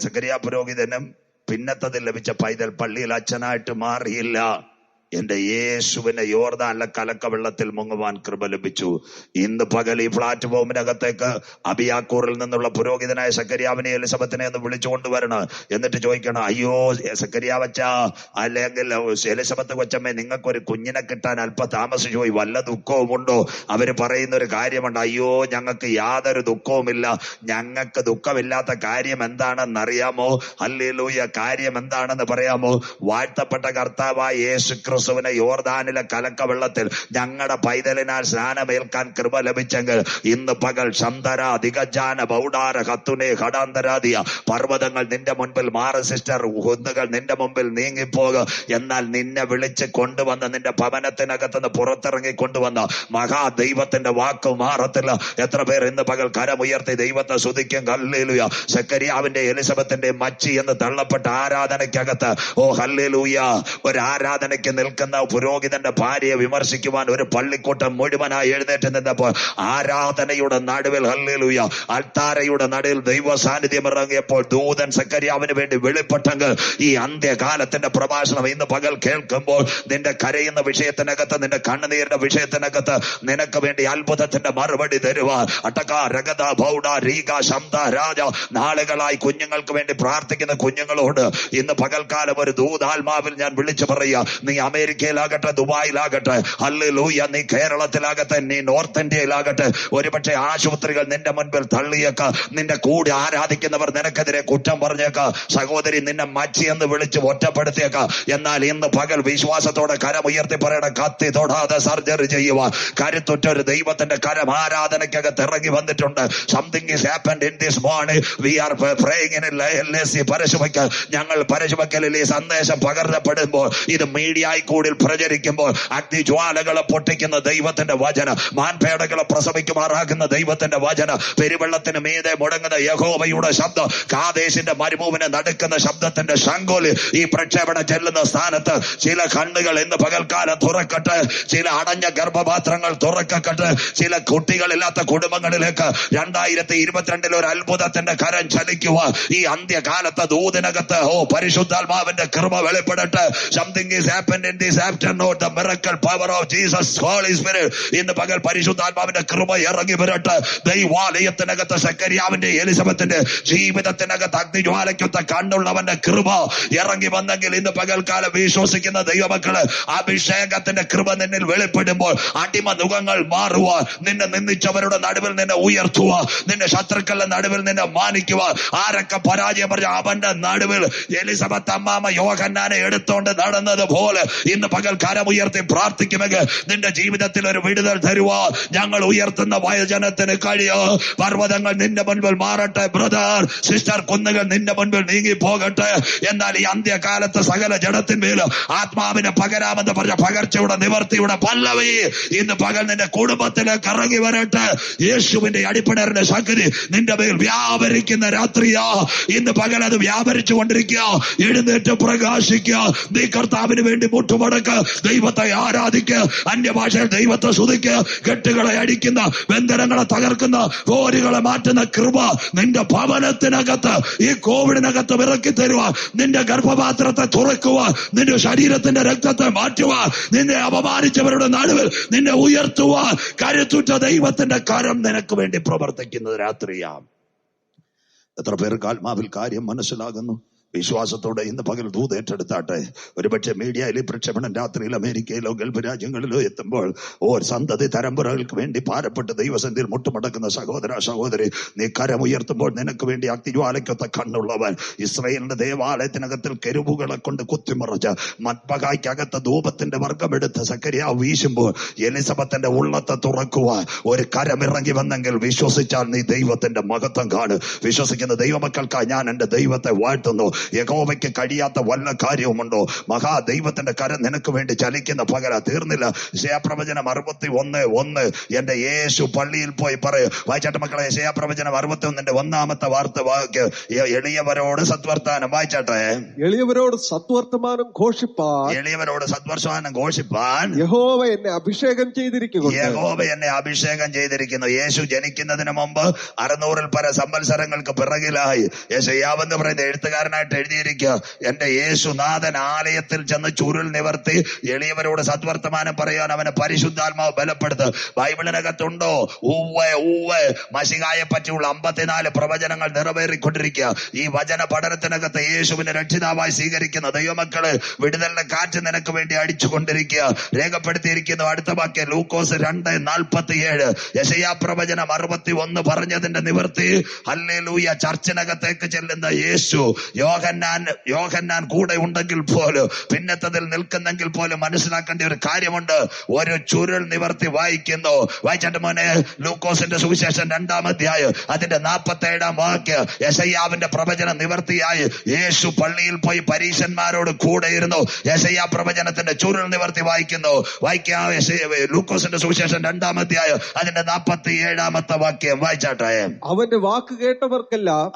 സെക്കരിയ പുരോഹിതനും പിന്നത്തതിൽ ലഭിച്ച പൈതൽ പള്ളിയിൽ അച്ഛനായിട്ട് മാറിയില്ല. എന്റെ യേശുവിനെ യോർദാനിലെ കലക്കവെള്ളത്തിൽ മുങ്ങുവാൻ കൃപ ലഭിച്ചു. ഇന്ന് പകൽ ഈ പ്ലാറ്റ്ഫോമിനകത്തേക്ക് അബിയാക്കൂറിൽ നിന്നുള്ള പുരോഹിതനായ സെക്കരിയാവിനെ എലിസബത്തിനെ ഒന്ന് വിളിച്ചുകൊണ്ടുവരണം. എന്നിട്ട് ചോദിക്കണം, അയ്യോ സെക്കരിയാവച്ച അല്ലെങ്കിൽ എലിസബത്ത് കൊച്ചമ്മേ, നിങ്ങൾക്കൊരു കുഞ്ഞിനെ കിട്ടാൻ അല്പ താമസിച്ചു പോയി, വല്ല ദുഃഖവുമുണ്ടോ? അവര് പറയുന്ന ഒരു കാര്യമുണ്ട്, അയ്യോ ഞങ്ങൾക്ക് യാതൊരു ദുഃഖവുമില്ല. ഞങ്ങൾക്ക് ദുഃഖമില്ലാത്ത കാര്യം എന്താണെന്നറിയാമോ? ഹല്ലേലൂയ. കാര്യം എന്താണെന്ന് പറയാമോ? വാഴ്ത്തപ്പെട്ട കർത്താവായ യേശു ക്രിസ്തുവിനെ യോർദാനിലെ കലക്കവെള്ളത്തിൽ ഞങ്ങളുടെ പൈതലിനാൽ സ്നാനമേൽക്കാൻ കൃപ ലഭിച്ചെങ്കിൽ ഇന്ന് പകൽ ശന്തര ദിഗജാന ബൗഡാര കത്തുനെ ഘടാന്തരാദിയ പർവ്വതങ്ങൾ നിന്റെ മുൻപിൽ മാറി സിസ്റ്റർ, കുന്നുകൾ നിന്റെ മുമ്പിൽ നീങ്ങിപ്പോകും. എന്നാൽ നിന്നെ വിളിച്ച് കൊണ്ടുവന്ന് നിന്റെ ഭവനത്തിനകത്തുനിന്ന് പുറത്തിറങ്ങി കൊണ്ടുവന്ന മഹാദൈവത്തിന്റെ വാക്ക് മാറത്തില്ല. എത്ര പേർ ഇന്ന് പകൽ കരമുയർത്തി ദൈവത്തെ സ്തുതിക്കും? ഹല്ലേലൂയ. സെക്കരിയാവിന്റെ എലിസബത്തിന്റെ മച്ചി എന്ന് തള്ളപ്പെട്ട ആരാധനയ്ക്കകത്ത്, ഓ ഹല്ലേലൂയ, ഒരു ആരാധനയ്ക്ക് നിൽക്കുന്ന നിൽക്കുന്ന പുരോഹിതന്റെ ഭാര്യയെ വിമർശിക്കുവാൻ ഒരു പള്ളിക്കൂട്ടം മുഴുവനായി എഴുന്നേറ്റ് നിന്നപ്പോൾ ആരാധനയുടെ നടുവിൽ ഹല്ലേലൂയ അൾത്താരയുടെ നടുവിൽ ദൈവ സാന്നിധ്യം ഇറങ്ങിയപ്പോൾ ദൂതൻ സെക്കര്യാവിന് വേണ്ടി വെളിപ്പെട്ടെങ്കിൽ ഈ അന്ത്യകാലത്തിന്റെ പ്രഭാഷണം ഇന്ന് പകൽ കേൾക്കുമ്പോൾ നിന്റെ കരയുന്ന വിഷയത്തിനകത്ത്, നിന്റെ കണ്ണുനീരിന്റെ വിഷയത്തിനകത്ത് നിനക്ക് വേണ്ടി അത്ഭുതത്തിന്റെ മറുപടി തരുവാൻ അട്ടക രഗത ബൗഡ രീക ശബ്ദ രാജ നാളുകളായി കുഞ്ഞുങ്ങൾക്ക് വേണ്ടി പ്രാർത്ഥിക്കുന്ന കുഞ്ഞുങ്ങളോട് ഇന്ന് പകൽക്കാലം ഒരു ദൂതാത്മാവിൽ ഞാൻ വിളിച്ചു പറയുക. നീ അമേരിക്കയിലാകട്ടെ, ദുബായിലാകട്ടെ, ഹല്ലേലൂയ, നീ കേരളത്തിലാകട്ടെ, നീ നോർത്ത് ഇന്ത്യയിലാകട്ടെ, ഒരുപക്ഷെ ആശുപത്രികൾ നിന്റെ മുൻപിൽ തള്ളിയേക്ക, നിന്റെ കൂടെ ആരാധിക്കുന്നവർ നിനക്കെതിരെ കുറ്റം പറഞ്ഞേക്ക, സഹോദരി നിന്നെ മച്ചി എന്ന് വിളിച്ച് ഒറ്റപ്പെടുത്തിയേക്ക. എന്നാൽ ഇന്ന് പകൽ വിശ്വാസത്തോടെ കരമുയർത്തി പറയണ, കത്തി തൊടാതെ സർജറി ചെയ്യുവാൻ കരുത്തുറ്റ ഒരു ദൈവത്തിന്റെ കരം ആരാധനയ്ക്കകത്ത് ഇറങ്ങി വന്നിട്ടുണ്ട്. Something is happened in this morning. We are praying in LSC Parashumakkal. ഞങ്ങൾ പരശുമയ്ക്കലിൽ ഈ സന്ദേശം പകർത്തപ്പെടുമ്പോൾ, ഇത് മീഡിയയിൽ കൂടി പ്രചരിക്കുമ്പോൾ, അഗ്നിജ്വാലകളെ പൊട്ടിക്കുന്ന ദൈവത്തിന്റെ വചനം, മാൻപേടകളെ പ്രസവിക്കുമാറാക്കുന്ന ദൈവത്തിന്റെ വചനം, പെരുവെള്ളത്തിന് മീതെ മുടങ്ങുന്ന യഹോവയുടെ ശബ്ദം, കാദേശിന്റെ മരുഭൂമിനെ നടുക്കുന്ന ശബ്ദത്തിന്റെ ശംഖോല് ഈ പ്രക്ഷേപണം ചെല്ലുന്ന സ്ഥാനത്ത് ചില കണ്ണുകൾ ഇന്ന് പകൽക്കാലം തുറക്കട്ടെ, ചില അടഞ്ഞ ഗർഭപാത്രങ്ങൾ തുറക്കട്ടെ, ചില കുട്ടികളില്ലാത്ത കുടുംബങ്ങളിലേക്ക് 2022 ഒരു അത്ഭുതത്തിന്റെ കരം ചലിക്കുക. ഈ അന്ത്യകാലത്തെ ദൂതിനകത്ത് പരിശുദ്ധാത്മാവിന്റെ കൃപ വെളിപ്പെടട്ടെ. Something is happened in this afternoon. The miracle power of Jesus holy spirit. ഇന്ന് പകൽ പരിശുദ്ധാത്മാവിന്റെ കൃപ ഇറങ്ങി വരട്ടെ. ദൈവാലയത്തിനകത്ത് സെക്കര്യാവിന്റെ എലിസബത്തിന്റെ ജീവിതത്തിനകത്ത് അഗ്നിജ്വാലയ്ക്കൊത്ത കണ്ണുള്ളവന്റെ കൃപ ഇറങ്ങി വന്നെങ്കിൽ ഇന്ന് പകൽക്കാലം വിശ്വസിക്കുന്ന ദൈവമക്കള് അഭിഷേകത്തിന്റെ കൃപ നിന്നിൽ വെളിപ്പെടുമ്പോൾ അടിമ മുഖങ്ങൾ മാറുക, നിന്നെ നിന്ദിച്ചവരുടെ നടുവിൽ നിന്നെ ഉയർത്തുക, നിന്റെ ശത്രുക്കളുടെ നടുവിൽ നിന്നെ മാനിക്കുക. ആരൊക്കെ പരാജയം പറഞ്ഞ അവന്റെ നടുവിൽ എലിസബത്ത് അമ്മാമ യോഹന്നാനെ എടുത്തോണ്ട് നടന്നതുപോലെ ഇന്ന് പകൽ കരമുയർത്തി പ്രാർത്ഥിക്കുമെങ്കിൽ നിന്റെ ജീവിതത്തിൽ ഒരു വിടുതൽ തരുക ഞങ്ങൾ ഉയർത്തുന്ന വയോജനത്തിന് കഴിയോ. പർവ്വതങ്ങൾ നിന്റെ മുൻപിൽ മാറട്ടെ ബ്രദർ, സിസ്റ്റർ, കുന്നുകൾ നിന്റെ മുൻപിൽ നീങ്ങി പോകട്ടെ. എന്നാൽ ഈ അന്ത്യകാലത്ത് സകല ജഡത്തിന്മേലും ആത്മാവിനെ പകരാമെന്ന് പറഞ്ഞ പകർച്ചയുടെ നിവർത്തിയുടെ പല്ലവി ഇന്ന് പകൽ നിന്റെ കുടുംബത്തിലേക്ക് ഇറങ്ങി വരട്ടെ. യേശുവിന്റെ അടിപ്പിണറിന്റെ ശക്തി നിന്റെ മേൽ വ്യാപരിക്കുന്ന രാത്രിയാ. ഇന്ന് പകൽ അത് വ്യാപരിച്ചു കൊണ്ടിരിക്കുക. എഴുന്നേറ്റ് പ്രകാശിക്കുക. നീ കർത്താവിന് വേണ്ടി മുട്ടുമടക്ക്, ദൈവത്തെ ആരാധിക്കുക, അന്യഭാഷയിൽ ദൈവത്തെ സ്തുതിക്കുക. കെട്ടുകളെ അടിക്കുന്ന, ബന്ധനങ്ങളെ തകർക്കുന്ന, കോരുകളെ മാറ്റുന്ന കൃപ നിന്റെ ഭവനത്തിനകത്ത് ഈ കോവിഡിനകത്ത് ഇറക്കി തരുക. നിന്റെ ഗർഭപാത്രത്തെ തുറക്കുക, നിന്റെ ശരീരത്തിന്റെ രക്തത്തെ മാറ്റുക, നിന്നെ അപമാനിച്ചവരുടെ നടുവിൽ നിന്നെ ഉയർത്തുക. കരുത്തുറ്റ ദൈവത്തിന്റെ കരം നിനക്ക് വേണ്ടി പ്രവർത്തിക്കുന്നത് രാത്രിയാം. എത്ര പേർക്ക് ആത്മാവിൽ കാര്യം മനസ്സിലാകുന്നു? വിശ്വാസത്തോടെ ഇന്ന് പകൽ ദൂത് ഏറ്റെടുത്താട്ടെ. ഒരുപക്ഷെ മീഡിയയിൽ പ്രക്ഷേപണം രാത്രിയിൽ അമേരിക്കയിലോ ഗൾഫ് രാജ്യങ്ങളിലോ എത്തുമ്പോൾ സന്തതി തരമ്പുറകൾക്ക് വേണ്ടി ഭാരപ്പെട്ട് ദൈവസന്നിധിയിൽ മുട്ടുമടക്കുന്ന സഹോദര സഹോദരി, നീ കരമുയർത്തുമ്പോൾ നിനക്ക് വേണ്ടി അഗ്നിജ്വാലയ്ക്കൊത്ത കണ്ണുള്ളവൻ. ഇസ്രായേലിന്റെ ദേവാലയത്തിനകത്തിൽ കെരൂബുകളെ കൊണ്ട് കുത്തിമറച്ച് മത്പകായ്ക്കകത്ത് ധൂപത്തിന്റെ വർഗമെടുത്ത് സെക്കര്യാവ് വീശുമ്പോൾ എലിസബത്തിന്റെ ഉള്ളത്തെ തുറക്കുവാൻ ഒരു കരമിറങ്ങി വന്നെങ്കിൽ വിശ്വസിച്ചാൽ നീ ദൈവത്തിന്റെ മഹത്വം കാണും. വിശ്വസിക്കുന്ന ദൈവമക്കൾക്കായി ഞാൻ എന്റെ ദൈവത്തെ വാഴ്ത്തുന്നു. യഹോവയ്ക്ക് കഴിയാത്ത വല്ല കാര്യവുമുണ്ടോ? മഹാദൈവത്തിന്റെ കരം നിനക്ക് വേണ്ടി ചലിക്കുന്ന പകല തീർന്നില്ല. യെശയ്യാപ്രവചനം 61:1 എന്റെ യേശു പള്ളിയിൽ പോയി പറയും. വായിച്ചാട്ടെ മക്കളെ, യെശയ്യാപ്രവചനം 61 1 വാക്യം. എളിയവരോട് സദ്വർത്താനം. വായിച്ചാട്ടെ. എളിയവരോട് സദ്വർത്തമാനം ഘോഷിപ്പാൻ, എളിയവരോട് സദ്വർത്തമാനം ഘോഷിപ്പാൻ യഹോവ എന്നെ അഭിഷേകം ചെയ്തിരിക്കുന്നു. യഹോവ എന്നെ അഭിഷേകം ചെയ്തിരിക്കുന്നു. യേശു ജനിക്കുന്നതിന് മുമ്പ് 600 പര സംവത്സരങ്ങൾക്ക് പിറകിലായി യെശയ്യാവെന്ന് പറയുന്ന എഴുത്തുകാരനായിട്ട് എഴുതിയിരിക്കുക, എന്റെ യേശുനാഥൻ ആലയത്തിൽ ചെന്ന് ചുരുൾ നിവർത്തി എളിയവരോട് സദ്വർത്തമാനം പറയാൻ അവനെ പരിശുദ്ധാത്മാവ് ബലപ്പെടുത്ത്. ബൈബിളിനകത്തുണ്ടോ? മശിഹായെ പറ്റിയുള്ള 54 പ്രവചനങ്ങൾ നിറവേറിക്കൊണ്ടിരിക്കുക. ഈ വചന പഠനത്തിനകത്ത് യേശുവിനെ രക്ഷിതാവായി സ്വീകരിക്കുന്ന ദൈവമക്കള് വിടുതലിന്റെ കാറ്റ് നിനക്ക് വേണ്ടി അടിച്ചുകൊണ്ടിരിക്കുക. രേഖപ്പെടുത്തിയിരിക്കുന്നു. അടുത്ത വാക്യം ലൂക്കോസ് 2:47. യെശയ്യാ പ്രവചനം 61 പറഞ്ഞതിന്റെ നിവൃത്തി. ഹല്ലേലൂയ. ചർച്ചിനകത്തേക്ക് ചെല്ലുന്ന യേശു യോഹന്നാൻ കൂടെ ഉണ്ടെങ്കിൽ പോലും, പിന്നത്തതിൽ നിൽക്കുന്നെങ്കിൽ പോലും മനസ്സിലാക്കേണ്ട ഒരു കാര്യമുണ്ട്. ഒരു ചുരുൾ നിവർത്തി വായിക്കുന്നു. വായിച്ചാട്ട് മോനെ, ലൂക്കോസിന്റെ സുവിശേഷം 2-ാം അധ്യായം അതിന്റെ 47-ാം വാക്യം. യെശയ്യാവിന്റെ പ്രവചനം നിവർത്തിയായി യേശു പള്ളിയിൽ പോയി പരീശന്മാരോട് കൂടെ ഇരുന്നു. യെശയ്യാ പ്രവചനത്തിന്റെ ചുരുൾ നിവർത്തി വായിക്കുന്നു. വായിക്കാം. ലൂക്കോസിന്റെ സുവിശേഷം 2-ാം അധ്യായം അതിന്റെ 47-ാമത്തെ വാക്യം. വായിച്ചാട്ടെ. അവന്റെ വാക്ക് കേട്ടവർക്കെല്ലാം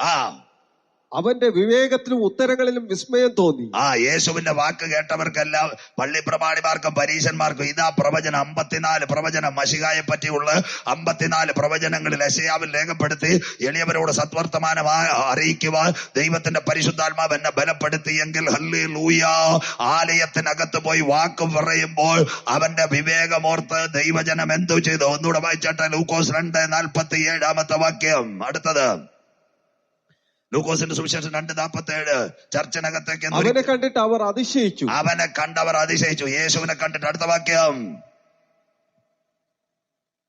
അവന്റെ വിവേകത്തിലും ഉത്തരങ്ങളിലും വിസ്മയം തോന്നി. യേശുവിന്റെ വാക്ക് കേട്ടവർക്കെല്ലാം, പള്ളി പ്രമാണിമാർക്കും പരീശന്മാർക്കും, ഇതാ പ്രവചനം 54 പ്രവചനം മശിഹായെ പറ്റിയുള്ള 54 പ്രവചനങ്ങളിൽ യെശയ്യാവിൽ രേഖപ്പെടുത്തി എളിയവരോട് സത്വർത്തമാനം അറിയിക്കുവാൻ ദൈവത്തിന്റെ പരിശുദ്ധാത്മാവ് എന്നെ ബലപ്പെടുത്തിയെങ്കിൽ ഹല്ലേലൂയ. ആലയത്തിനകത്ത് പോയി വാക്ക് പറയുമ്പോൾ അവന്റെ വിവേകമോർത്ത് ദൈവജനം എന്തു ചെയ്തു? ഒന്നുകൂടെ വായിച്ചാട്ടെ. ലൂക്കോസ് 2:47 വാക്യം. അടുത്തത് ലൂക്കോസിന്റെ സുവിശേഷം 2:47. ചർച്ചിനകത്തേക്ക് അവനെ കണ്ടിട്ട് അവർ അതിശയിച്ചു. അവനെ കണ്ടവർ അതിശയിച്ചു. യേശുവിനെ കണ്ടിട്ട്. അടുത്ത വാക്യം.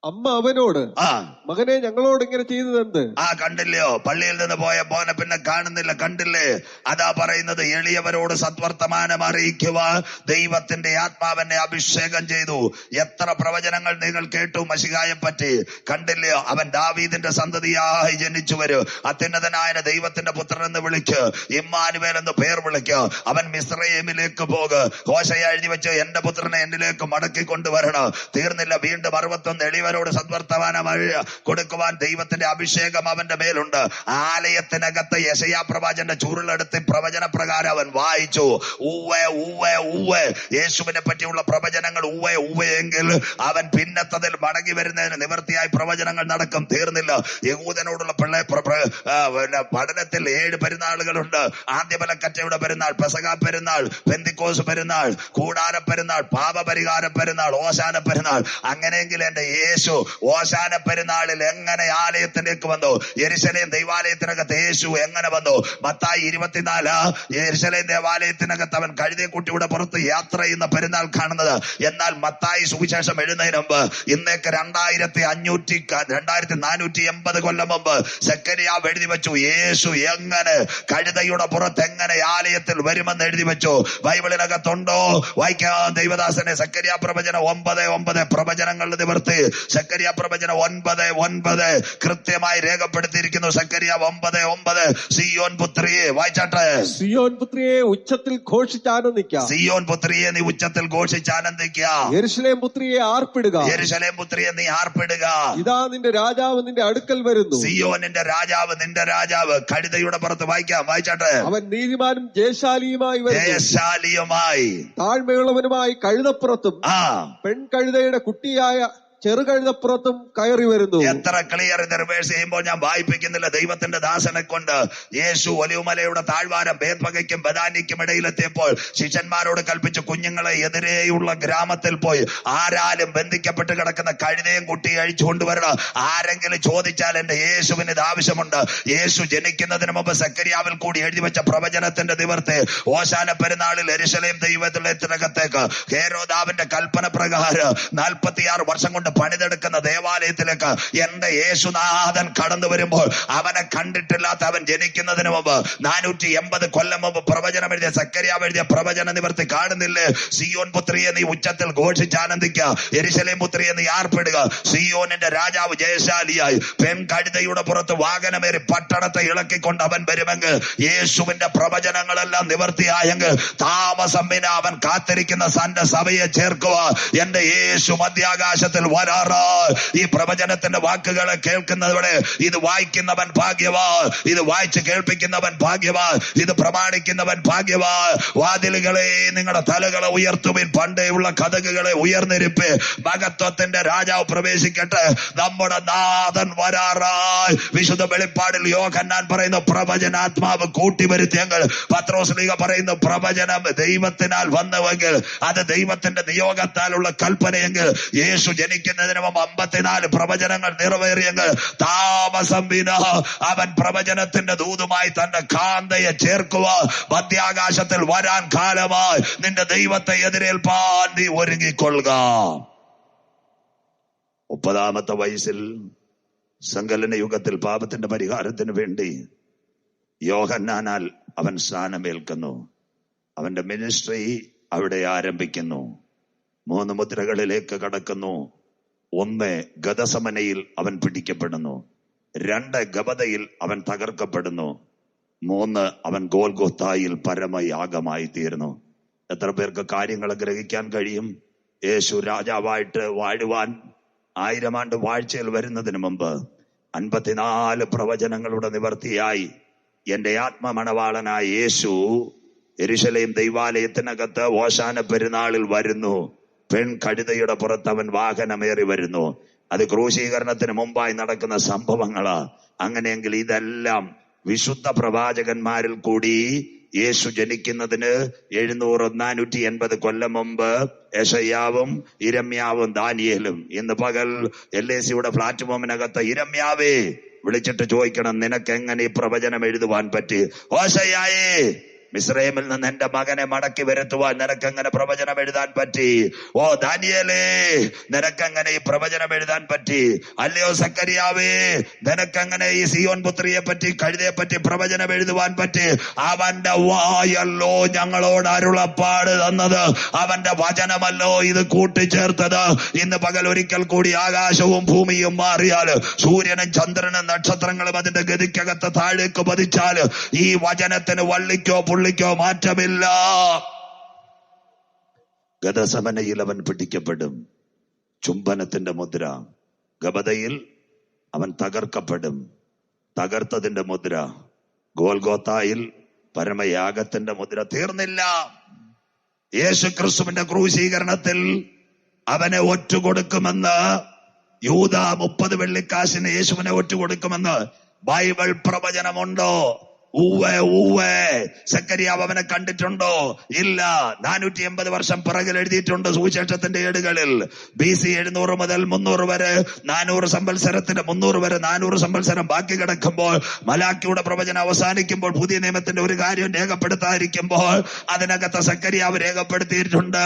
അമ്മ അവനോട്, മകനെ ഞങ്ങളോട് ഇങ്ങനെ ചെയ്തതെന്ത്? കണ്ടില്ലയോ? പള്ളിയിൽ നിന്ന് പോയ മോനെ പിന്നെ കാണുന്നില്ല. കണ്ടില്ലേ? അതാ പറയുന്നത്, എളിയവരോട് സത്വർത്തമാനം അറിയിക്കുവാൻ ദൈവത്തിന്റെ ആത്മാവെന്നെ അഭിഷേകം ചെയ്തു. എത്ര പ്രവചനങ്ങൾ നിങ്ങൾ കേട്ടു മശിഹായെ പറ്റി. കണ്ടില്ലയോ? അവൻ ദാവീദിന്റെ സന്തതിയായി ജനിച്ചു വരും. അത്യുന്നതനായ ദൈവത്തിന്റെ പുത്രൻ എന്ന് വിളിക്ക്. ഇമ്മാനുവേൽ എന്ന് പേർ വിളിക്ക്. അവൻ മിസ്രയീമിലേക്ക് പോക്. ഹോശയ എഴുതി വെച്ച്, എന്റെ പുത്രനെ എന്നിലേക്ക് മടക്കി കൊണ്ടുവരണം. തീർന്നില്ല. വീണ്ടും 61 എളിയവരോട് സദ്വർത്തമാനം കൊടുക്കുവാൻ ദൈവത്തിന്റെ അഭിഷേകം അവന്റെ മേലുണ്ട്. ആലയത്തിനകത്ത് യെശയ്യാ പ്രവാചകന്റെ ചുരുളെടുത്ത് പ്രവചന പ്രകാരം അവൻ വായിച്ചു. ഊവേ ഊവേ ഊവേ. യേശുവിനെ പറ്റിയുള്ള പ്രവചനങ്ങൾ ഊവേ ഊവേ എങ്കിൽ അവൻ പിന്നത്തതിൽ മടങ്ങി വരുന്നതിന് നിവൃത്തിയായി പ്രവചനങ്ങൾ നടക്കും. തീർന്നില്ല. യഹൂദനോടുള്ള പഠനത്തിൽ 7 പെരുന്നാളുകളുണ്ട്. ആദ്യബലക്കറ്റയുടെ പെരുന്നാൾ, പെസഹ പെരുന്നാൾ, പെന്തിക്കോസ് പെരുന്നാൾ, കൂടാര പെരുന്നാൾ, പാപപരിഹാര പെരുന്നാൾ, ഓശാന പെരുന്നാൾ. അങ്ങനെയെങ്കിൽ എന്റെ യേശു ഓശാന പെരുന്നാളിൽ എങ്ങനെ ആലയത്തിലേക്ക് വന്നു? യെരുശലേം ദൈവാലയത്തിനകത്ത് യേശു എങ്ങനെ വന്നു? മത്തായി 24 യെരുശലേം ദേവാലയത്തിനകത്ത് അവൻ കഴുതക്കുട്ടിയുടെ പുറത്ത് യാത്ര ചെയ്യുന്ന പെരുന്നാൾ കാണുന്നത്. എന്നാൽ മത്തായി സുവിശേഷം എഴുതുന്നതിന് മുമ്പ്, ഇന്നേക്ക് 2480 കൊല്ലം മുമ്പ് സെക്കരിയാവ് എഴുതി വെച്ചു, യേശു എങ്ങനെ കഴുതയുടെ പുറത്ത് എങ്ങനെ ആലയത്തിൽ വരുമെന്ന് എഴുതി വെച്ചു. ബൈബിളിനകത്തുണ്ടോ? വായിക്കാം ദൈവദാസനെ. സെക്കരിയാ പ്രവചനം 9:9 പ്രവചനങ്ങളുടെ നിവർത്തി. സെക്കരിയാ പ്രവചനം 9:9 കൃത്യമായി രേഖപ്പെടുത്തിയിരിക്കുന്നു. സെക്കരിയാ 9:9. സിയോൻ പുത്രിയെ, വായിച്ചാട്ടെ. സിയോൻ പുത്രിയെ ഉച്ചത്തിൽ ഘോഷിച്ചാനന്ദിക്കുക. സിയോൻ പുത്രിയെ നീ ഉച്ചത്തിൽ ഘോഷിച്ചാനന്ദിക്കുക. യെരുശലേം പുത്രിയെ ആർപ്പിടുക. യെരുശലേം പുത്രിയെ നീ ആർപ്പിടുക. ഇതാ നിന്റെ രാജാവ് നിന്റെ അടുക്കൽ വരുന്നു. സിയോനിന്റെ രാജാവ്, നിന്റെ രാജാവ് കഴുതയുടെ പുറത്ത്. വായിക്കാം, വായിച്ചാട്ടെ. അവൻ നീതിമാനും ജയശാലിയുമായി ജയശാലിയുമായി താഴ്മയുള്ളവനുമായി കഴുതപ്പുറത്തും പെൺകഴുതയുടെ കുട്ടിയായ ചെറുകഴുതപ്പുറത്തും കയറി വരുന്നു. എത്ര ക്ലിയർ ഇത് റിവേഴ്സ് ചെയ്യുമ്പോൾ ഞാൻ വായിപ്പിക്കുന്നില്ല. ദൈവത്തിന്റെ ദാസനെ കൊണ്ട് യേശു ഒലിവുമലയുടെ താഴ്വാരം ബേത്പകയ്ക്കും ബദാനിക്കും ഇടയിലെത്തിയപ്പോൾ ശിഷ്യന്മാരോട് കൽപ്പിച്ചു, കുഞ്ഞുങ്ങളെ എതിരെയുള്ള ഗ്രാമത്തിൽ പോയി ആരാലും ബന്ധിക്കപ്പെട്ട് കിടക്കുന്ന കഴുതയും കുട്ടി അഴിച്ചു കൊണ്ടുവരണം. ആരെങ്കിലും ചോദിച്ചാൽ എന്റെ യേശുവിന് ഇത് ആവശ്യമുണ്ട്. യേശു ജനിക്കുന്നതിന് മുമ്പ് സെക്കരിയാവിൽ കൂടി എഴുതി വെച്ച പ്രവചനത്തിന്റെ നിവർത്തി. ഓശാന പെരുന്നാളിൽ യെരുശലേം ദൈവത്തിനകത്തേക്ക് ഹേരോദാവിന്റെ കൽപ്പന പ്രകാരം 46 വർഷം കൊണ്ട് പണിതെടുക്കുന്ന ദേവാലയത്തിലേക്ക് എന്റെ യേശുനാഥൻ കടന്നു വരുമ്പോൾ അവനെ കണ്ടിട്ടില്ലാത്ത, അവൻ ജനിക്കുന്നതിന് മുമ്പ് 480 കൊല്ലം മുമ്പ് പ്രവചനം എഴുതിയ സെക്കരിയാവ് എഴുതിയ പ്രവചന നിവർത്തി കാണുന്നില്ലേ? സിയോൻ പുത്രിയെ നീ ഉച്ചത്തിൽ ഘോഷിച്ചാനന്ദിക്കുക. യെരുശലേം പുത്രിയെ നീ ആർപ്പിടുക. സിയോനിന്റെ രാജാവ് ജയശാലിയായി പെൺകഴുതയുടെ പുറത്ത് വാഹനമേറി പട്ടണത്തെ ഇളക്കിക്കൊണ്ട് അവൻ വരുമെങ്കിൽ, യേശുവിന്റെ പ്രവചനങ്ങളെല്ലാം നിവർത്തിയായെങ്കിൽ താമസം വിന അവൻ കാത്തിരിക്കുന്ന തന്റെ സഭയെ ചേർക്കുക. എന്റെ യേശു മധ്യാകാശത്തിൽ വരാറാ. ഈ പ്രവചനത്തിന്റെ വാക്കുകളെ കേൾക്കുന്നവരെ, ഇത് വായിക്കുന്നവൻ ഭാഗ്യവാൻ, ഇത് വായിച്ച് കേൾപ്പിക്കുന്നവൻ ഭാഗ്യവാൻ, ഇത് പ്രമാണിക്കുന്നവൻ ഭാഗ്യവാൻ. വാതിലുകളെ നിങ്ങളുടെ തലകളെ ഉയർത്തുവിൻ, പണ്ടേയുള്ള കഥകുകളെ ഉയർന്നിരിപ്പ്. മഹത്വത്തിന്റെ രാജാവ് പ്രവേശിക്കട്ടെ. നമ്മുടെ നാഥൻ വരാറായി. വിശുദ്ധ വെളിപ്പാടിൽ യോഹന്നാൻ പറയുന്നു, പ്രവചനാത്മാവ് കൂട്ടിവരുത്തിയെങ്കിൽ. പത്രോസ് ലീഗ പറയുന്നു, പ്രവചനം ദൈവത്തിനാൽ വന്നുവെങ്കിൽ അത് ദൈവത്തിന്റെ നിയോഗത്താലുള്ള കൽപ്പനയെങ്കിൽ. യേശു ജനിക്കുന്നതിന് മുമ്പ് 54 പ്രവചനങ്ങൾ നിറവേറിയെങ്കിൽ താമസം വിന അവൻ പ്രവചനത്തിന്റെ ദൂതുമായി തന്റെ കാന്തയെ ചേർക്കുക. മധ്യാകാശത്തിൽ വരാൻ കാലമായി നിന്റെ ദൈവത്തെ എതിരേൽപ്പാൻ നീ ഒരുങ്ങിക്കൊള്ളുക. 30-ാമത്തെ വയസ്സിൽ സങ്കലന യുഗത്തിൽ പാപത്തിന്റെ പരിഹാരത്തിന് വേണ്ടി യോഹന്നാനാൽ അവൻ സ്ഥാനമേൽക്കുന്നു. അവന്റെ മിനിസ്ട്രി അവിടെ ആരംഭിക്കുന്നു. 3 മുദ്രകളിലേക്ക് കടക്കുന്നു. 1 ഗദസമനയിൽ അവൻ പിടിക്കപ്പെടുന്നു. 2 ഗബതയിൽ അവൻ തകർക്കപ്പെടുന്നു. 3 അവൻ ഗോൽഗോത്തായിൽ പരമയാഗമായി തീർന്നു. എത്ര പേർക്ക് കാര്യങ്ങൾ ഗ്രഹിക്കാൻ കഴിയും? യേശു രാജാവായിട്ട് വാഴുവാൻ 1000 ആണ്ട് വാഴ്ചയിൽ വരുന്നതിന് മുമ്പ് 54 പ്രവചനങ്ങളുടെ നിവർത്തിയായി എന്റെ ആത്മമണവാളനായ യേശു യെരൂശലേം ദൈവാലയത്തിനകത്ത് ഓശാന പെരുന്നാളിൽ വരുന്നു. പെൺ കഴുതയുടെ പുറത്ത് അവൻ വാഹനമേറി വരുന്നു. അത് ക്രൂശീകരണത്തിന് മുമ്പായി നടക്കുന്ന സംഭവങ്ങളാ. അങ്ങനെയെങ്കിൽ ഇതെല്ലാം വിശുദ്ധ പ്രവാചകന്മാരിൽ കൂടി യേശു ജനിക്കുന്നതിന് 480 കൊല്ലം മുമ്പ് യെശയ്യാവും ഇരമ്യാവും ദാനിയേലും. ഇന്ന് പകൽ LACയുടെ പ്ലാറ്റ്ഫോമിനകത്ത് ഇരമ്യാവേ വിളിച്ചിട്ട് ചോദിക്കണം, നിനക്ക് എങ്ങനെ ഈ പ്രവചനം എഴുതുവാൻ പറ്റി? ഹോശയ്യായേ, മിസ്രൈമിൽ നിന്ന് എന്റെ മകനെ മടക്കി വരുത്തുവാൻ നിനക്കെങ്ങനെ പ്രവചനം എഴുതാൻ പറ്റി? ഓ ദാനിയേലേ, നിനക്കെങ്ങനെ ഈ പ്രവചനം എഴുതാൻ പറ്റി? അല്ലയോ സക്കറിയാവേ, നിനക്കെങ്ങനെ ഈ സിയോൻ പുത്രിയെ പറ്റി, കഴുതയെ പറ്റി പ്രവചനം എഴുതുവാൻ പറ്റി? അവന്റെ വായല്ലോ ഞങ്ങളോട് അരുളപ്പാട് തന്നത്, അവന്റെ വചനമല്ലോ ഇത് കൂട്ടിച്ചേർത്തത്. ഇന്ന് പകൽ ഒരിക്കൽ കൂടി ആകാശവും ഭൂമിയും മാറിയാൽ, സൂര്യനും ചന്ദ്രനും നക്ഷത്രങ്ങളും അതിന്റെ ഗതിക്കകത്ത് താഴേക്ക് പതിച്ചാൽ, ഈ വചനത്തിന് വള്ളിക്കോ പുള്ളിക്കോ മാറ്റമില്ല. ഗദസമനയിൽ അവൻ പിടിക്കപ്പെടും, ചുംബനത്തിന്റെ മുദ്ര. ഗബദയിൽ അവൻ തകർക്കപ്പെടും, തകർത്തതിന്റെ മുദ്ര. ഗോൽഗോത്തായിൽ പരമയാഗത്തിന്റെ മുദ്ര. തീർന്നില്ല. യേശു ക്രിസ്തുവിന്റെ ക്രൂശീകരണത്തിൽ അവനെ ഒറ്റുകൊടുക്കുമെന്ന് യൂദ 30 വെള്ളിക്കാശിന് യേശുവിനെ ഒറ്റുകൊടുക്കുമെന്ന് ബൈബിൾ പ്രവചനമുണ്ടോ? സക്കറിയാവ് അവനെ കണ്ടിട്ടുണ്ടോ? ഇല്ല. 480 വർഷം പിറകിൽ എഴുതിയിട്ടുണ്ട് സുവിശേഷത്തിന്റെ ഏടുകളിൽ. BC 700 മുതൽ 300 വരെ 400 സംവത്സരത്തിന്റെ 300 വരെ 400 സംവത്സരം ബാക്കി കിടക്കുമ്പോൾ, മലാക്കിയുടെ പ്രവചനം അവസാനിക്കുമ്പോൾ, പുതിയ നിയമത്തിന്റെ ഒരു കാര്യം രേഖപ്പെടുത്താതിരിക്കുമ്പോൾ അതിനകത്ത് സക്കറിയാവ് രേഖപ്പെടുത്തിയിട്ടുണ്ട്,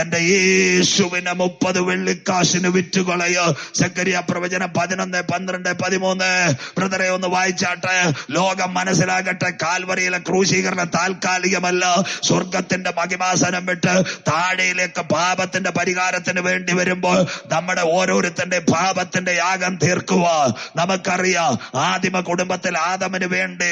എന്റെ യേശുവിനെ 30 വെള്ളിക്കാശിന് വിറ്റുകളയോ. സക്കറിയ പ്രവചനം 11, 12, 13. ബ്രദറെ ഒന്ന് വായിച്ചാട്ടെ. ലോകം മനസ്സിലാക്കി കാൽവറിയിലെ ക്രൂശീകരണം താൽക്കാലികമല്ല. സ്വർഗത്തിന്റെ മഹിമാസനം വിട്ട് താഴെയിലേക്ക് പാപത്തിന്റെ പരിഹാരത്തിന് വേണ്ടി വരുമ്പോൾ നമ്മുടെ ഓരോരുത്തരുടെ പാപത്തിന്റെ യാഗം തീർക്കുക. നമുക്കറിയാം, ആദിമ കുടുംബത്തിൽ ആദമിന് വേണ്ടി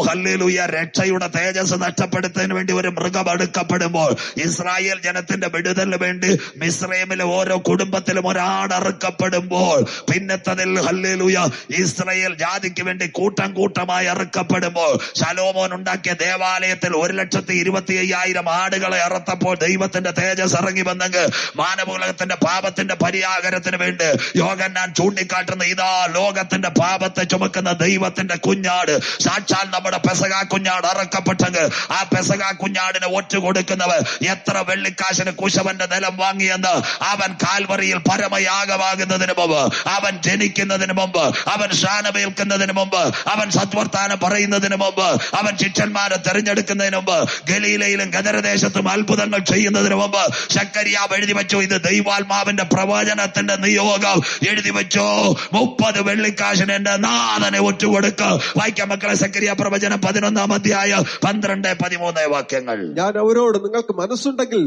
ഹല്ലേലൂയ രക്ഷയുടെ തേജസ് നഷ്ടപ്പെടുത്തുന്നതിന് വേണ്ടി ഒരു മൃഗം അടുക്കപ്പെടുമ്പോൾ, ഇസ്രായേൽ ജനത്തിന്റെ വിടുതലിന് വേണ്ടി മിസ്രൈമിലെ ഓരോ കുടുംബത്തിലും ഒരാടറുക്കപ്പെടുമ്പോൾ, പിന്നത്തതിൽ ഹല്ലേലൂയ ഇസ്രായേൽ ജാതിക്ക് വേണ്ടി കൂട്ടം കൂട്ടമായി അറുക്കപ്പെടുമ്പോൾ, ശലോമോൻ ഉണ്ടാക്കിയ ദേവാലയത്തിൽ 1,25,000 ആടുകളെ അറുത്തപ്പോൾ ദൈവത്തിന്റെ തേജസ് ഇറങ്ങി വന്നെങ്കിൽ, മാനവകുലത്തിന്റെ പാപത്തിന്റെ പരിഹാരത്തിന് വേണ്ടി യോഹന്നാൻ ചൂണ്ടിക്കാട്ടുന്ന ഇതാ ലോകത്തിന്റെ പാപത്തെ ചുമക്കുന്ന ദൈവത്തിന്റെ കുഞ്ഞാട്, സാക്ഷാൽ നമ്മുടെ പെസഹ കുഞ്ഞാട് അറക്കപ്പെട്ടെങ്കിൽ ആ പെസഹ കുഞ്ഞാടിനെ ഒറ്റുകൊടുക്കുന്നവർ എത്ര വെള്ളിക്കാശിന് കുശവന്റെ നിലം വാങ്ങിയെന്ന് അവൻ കാൽവറിയിൽ പരമയാഗമാകുന്നതിന് മുമ്പ്, അവൻ ജനിക്കുന്നതിന് മുമ്പ്, അവൻ ശാനമേൽക്കുന്നതിന് മുമ്പ്, അവൻ സത്വർത്താനം പറയുന്നതിന് മുമ്പ്, അവൻ ശിഷ്യന്മാരെ തെരഞ്ഞെടുക്കുന്നതിന് മുമ്പ്, ഗലീലയിലും ഗദരദേശത്തും അത്ഭുതങ്ങൾ ചെയ്യുന്നതിന് മുമ്പ് സക്കറിയാവ് എഴുതി വെച്ചു, ഇത് ദൈവാത്മാവിന്റെ പ്രവചനത്തിന്റെ നിയോഗം. എഴുതി വെച്ചോ, 30 വെള്ളിക്കാശിന് എന്റെ നാഥനെ ഒറ്റുകൊടുക്ക. വായിക്കാം മക്കളെ, സക്കറിയ പ്രവചനം 11-ാം അധ്യായം 12-13 വാക്യങ്ങൾ. ഞാൻ അവരോട്, നിങ്ങൾക്ക് മനസ്സുണ്ടെങ്കിൽ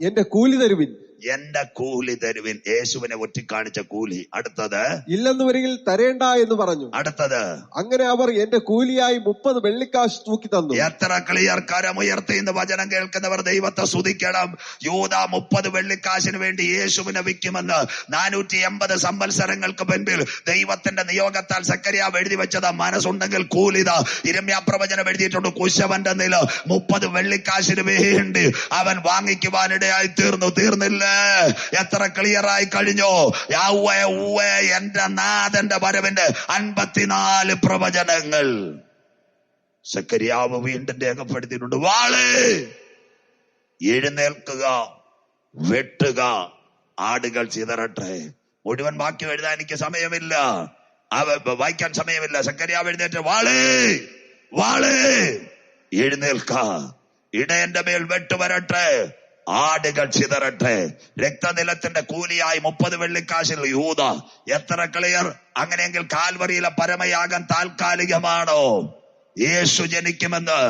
എന്റെ കൂലി തരുവിൻ. എന്റെ കൂലി തരുവിൻ. യേശുവിനെ ഒറ്റിക്കാണിച്ച കൂലി. അടുത്തത്, ഇല്ലെന്ന് വരികിൽ തരേണ്ട എന്ന് പറഞ്ഞു. അടുത്തത്, അങ്ങനെ അവർ എന്റെ കൂലിയായി 30 വെള്ളിക്കാശ് തൂക്കി തന്നു. എത്ര ക്ലിയർ. കരമുയർത്തി ഇന്ന് വചനം കേൾക്കുന്നവർ ദൈവത്തെ സ്തുതിക്കണം. യൂദ 30 വെള്ളിക്കാശിന് വേണ്ടി യേശുവിനെ വിൽക്കുമെന്ന് 480 സംവത്സരങ്ങൾക്ക് മുൻപിൽ ദൈവത്തിന്റെ നിയോഗത്താൽ സക്കറിയാവ് എഴുതി വെച്ചത്. മനസ്സുണ്ടെങ്കിൽ കൂലിത. ഇരമ്യാ പ്രവചനം എഴുതിയിട്ടുണ്ട്, കുശവന്റെ നില 30 വെള്ളിക്കാശിന് വേണ്ടി അവൻ വാങ്ങിക്കുവാനിടയായി തീർന്നു. തീർന്നില്ല. എത്ര ക്ലിയറായി കഴിഞ്ഞോ? എന്റെ നാഥന്റെ വരവിന്റെ 54 പ്രവചനങ്ങൾ സക്കറിയാവ് വീണ്ടും രേഖപ്പെടുത്തിയിട്ടുണ്ട്. വാള്, എഴുന്നേൽക്കുക, വെട്ടുക, ആടുകൾ ചിതറട്ടെ. മുഴുവൻ വാക്യം എഴുതാൻ എനിക്ക് സമയമില്ല, വായിക്കാൻ സമയമില്ല. സക്കറിയാവ് എഴുന്നേറ്റ്, വാള്, വാള്, എഴുന്നേൽക്ക, ഇടയന്റെ മേൽ വെട്ടുവരട്ടെ, ആടുകൾ ചിതറട്ടെ. രക്തനിലത്തിന്റെ കൂലിയായി 30 വെള്ളിക്കാശിൽ യൂദ. എത്ര ക്ലിയർ. അങ്ങനെയെങ്കിൽ കാൽവറിയിലെ പരമയാഗം താൽക്കാലികമാണോ? യേശു ജനിക്കുമെന്ന്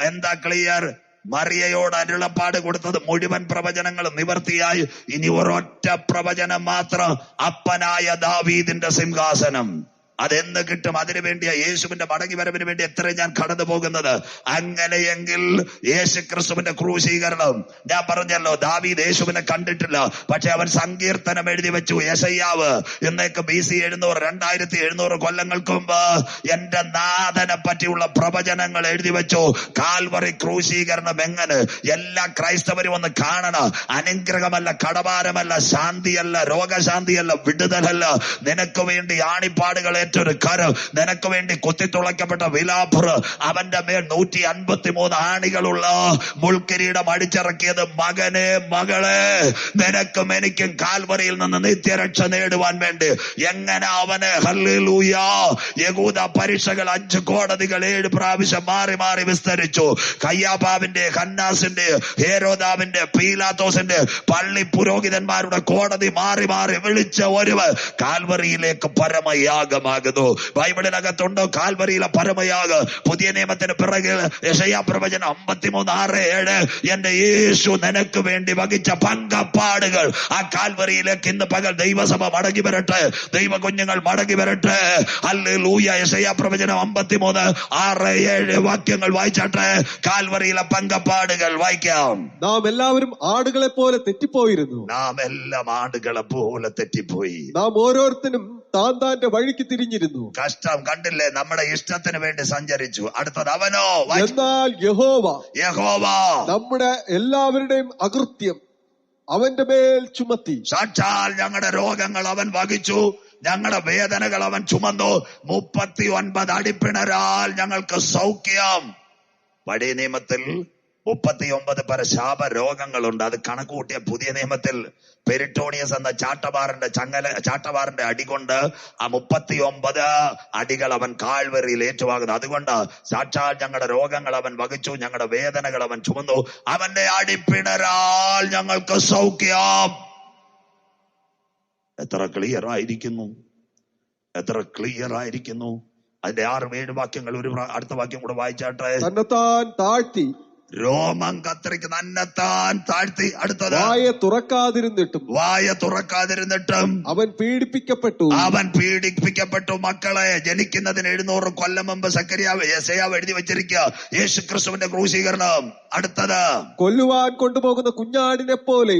എന്താ ക്ലിയർ? മറിയയോട് അരുളപ്പാട് കൊടുത്തത് മുഴുവൻ പ്രവചനങ്ങളും നിവർത്തിയായി. ഇനി ഒരൊറ്റ പ്രവചനം മാത്രം, അപ്പനായ ദാവീദിന്റെ സിംഹാസനം. അതെന്ന് കിട്ടും? അതിനുവേണ്ടിയാ യേശുവിന്റെ മടങ്ങി വരവിന് വേണ്ടി എത്ര ഞാൻ കടന്നു പോകുന്നത്. അങ്ങനെയെങ്കിൽ യേശുക്രിസ്തുവിന്റെ ക്രൂശീകരണം, ഞാൻ പറഞ്ഞല്ലോ, ദാവീദ് യേശുവിനെ കണ്ടിട്ടില്ല, പക്ഷെ അവൻ സങ്കീർത്തനം എഴുതി വെച്ചു. യെശയ്യാവ് ഇന്നേക്ക് BC 2700 കൊല്ലങ്ങൾക്ക് മുമ്പ് എന്റെ നാഥനെ പറ്റിയുള്ള പ്രവചനങ്ങൾ എഴുതി വെച്ചു. കാൽവറി ക്രൂശീകരണം എങ്ങനെ? എല്ലാ ക്രൈസ്തവരും ഒന്ന് കാണണം. അനുഗ്രഹമല്ല, കടഭാരമല്ല, ശാന്തിയല്ല, രോഗശാന്തിയല്ല, വിടുതലല്ല, നിനക്ക് വേണ്ടി ആണിപ്പാടുകൾ ഏറ്റൊരു കരം, നിനക്ക് വേണ്ടി കുത്തിത്തുളയ്ക്കപ്പെട്ട വിലാപ്പുർ, അവന്റെ മേൽ 153 ആണികളുള്ള മുൾക്കിരീടം അടിച്ചിറക്കിയത്. മകനെ, മകളെ, നിനക്കും എനിക്കും കാൽവറിയിൽ നിന്ന് നിത്യരക്ഷ നേടുവാൻ വേണ്ടി എങ്ങനെ അവനെ, ഹല്ലേലൂയ, യഹൂദ പരീക്ഷകൾ 5 കോടതികൾ 7 പ്രാവശ്യം മാറി മാറി വിസ്തരിച്ചു. കയ്യാബാവിന്റെ, ഹന്നാസിന്റെ, ഹേരോദാവിന്റെ, പീലാത്തോസിന്റെ, പള്ളി പുരോഹിതന്മാരുടെ കോടതി മാറി മാറി വിളിച്ച ഒരുവൻ കാൽവറിയിലേക്ക് പരമയാഗമാകുന്നു. ബൈബിളിനകത്തുണ്ടോ കാൽവറിയിലെ പരമയാഗം? പുതിയ നിയമത്തിന് പിറകിൽ യെശയ്യാ പ്രവചനം 53:6-7, എന്റെ യേശു നിനക്ക് വേണ്ടി വഹിച്ച പങ്കപ്പാടുകൾ. ആ കാൽവറിയിലേക്ക് ഇന്ന് പകൽ ദൈവസഭ മടങ്ങി വരട്ടെ, ദൈവ കുഞ്ഞുങ്ങൾ മടങ്ങി വരട്ടെ. ഹല്ലേലൂയ. യെശയ്യാ പ്രവചനം 53:6-7 വാക്യങ്ങൾ വായിച്ചാട്ടെ. കാൽവറിയിലെ പങ്കപ്പാടുകൾ വായിക്കാം. നാം എല്ലാവരും ആടുകളെ പോലെ തെറ്റിപ്പോയിരുന്നു. നാം എല്ലാം ആടുകളെ പോലെ തെറ്റിപ്പോയി. നാം ഓരോരുത്തരും താൻ താന്റെ വഴിക്ക് തിരിഞ്ഞിരുന്നു. കഷ്ടം കണ്ടില്ലേ? നമ്മുടെ ഇഷ്ടത്തിന് വേണ്ടി സഞ്ചരിച്ചു. അടുത്തത് അവനോ, എന്നാൽ യഹോവ നമ്മുടെ എല്ലാവരുടെയും അകൃത്യം അവന്റെ മേൽ ചുമത്തി. സാക്ഷാൽ ഞങ്ങളുടെ രോഗങ്ങൾ അവൻ വഹിച്ചു, ഞങ്ങളുടെ വേദനകൾ അവൻ ചുമന്നു. 39 അടിപ്പിണരാൽ ഞങ്ങൾക്ക് സൗഖ്യം. പഴയ നിയമത്തിൽ 39 പരശാപ രോഗങ്ങളുണ്ട്. അത് കണക്കുകൂട്ടിയ പുതിയ നിയമത്തിൽ പെരിട്ടോണിയസ് എന്ന ചാട്ടവാറിന്റെ അടികൊണ്ട് ആ 39 അടികൾ അവൻ കാൽവറിയിൽ ഏറ്റുവാകുന്നു. അതുകൊണ്ട് സാക്ഷാൽ ഞങ്ങളുടെ രോഗങ്ങൾ അവൻ വഹിച്ചു, ഞങ്ങളുടെ വേദനകൾ അവൻ ചുമന്നു, അവന്റെ അടിപ്പിണരാൽ ഞങ്ങൾക്ക് സൗഖ്യം. എത്ര ക്ലിയർ ആയിരിക്കുന്നു, എത്ര ക്ലിയർ ആയിരിക്കുന്നു. അതിന്റെ 6-7 വാക്യങ്ങൾ അടുത്ത വാക്യം കൂടെ വായിച്ചാട്ടെ. തന്നെത്താൻ താഴ്ത്തി, രോമം കത്രിക്ക് തന്നെത്താൻ താഴ്ത്തി. അടുത്തത് വായ തുറക്കാതിരുന്നിട്ടും അവൻ പീഡിപ്പിക്കപ്പെട്ടു. മക്കളെ, ജനിക്കുന്നതിന് 700 കൊല്ലം മുമ്പ് യെശയ്യാവ് എഴുതി വെച്ചിരിക്കുക യേശുക്രിസ്തുവിന്റെ ക്രൂശീകരണം. അടുത്തത് കൊല്ലുവാൻ കൊണ്ടുപോകുന്ന കുഞ്ഞാടിനെ പോലെ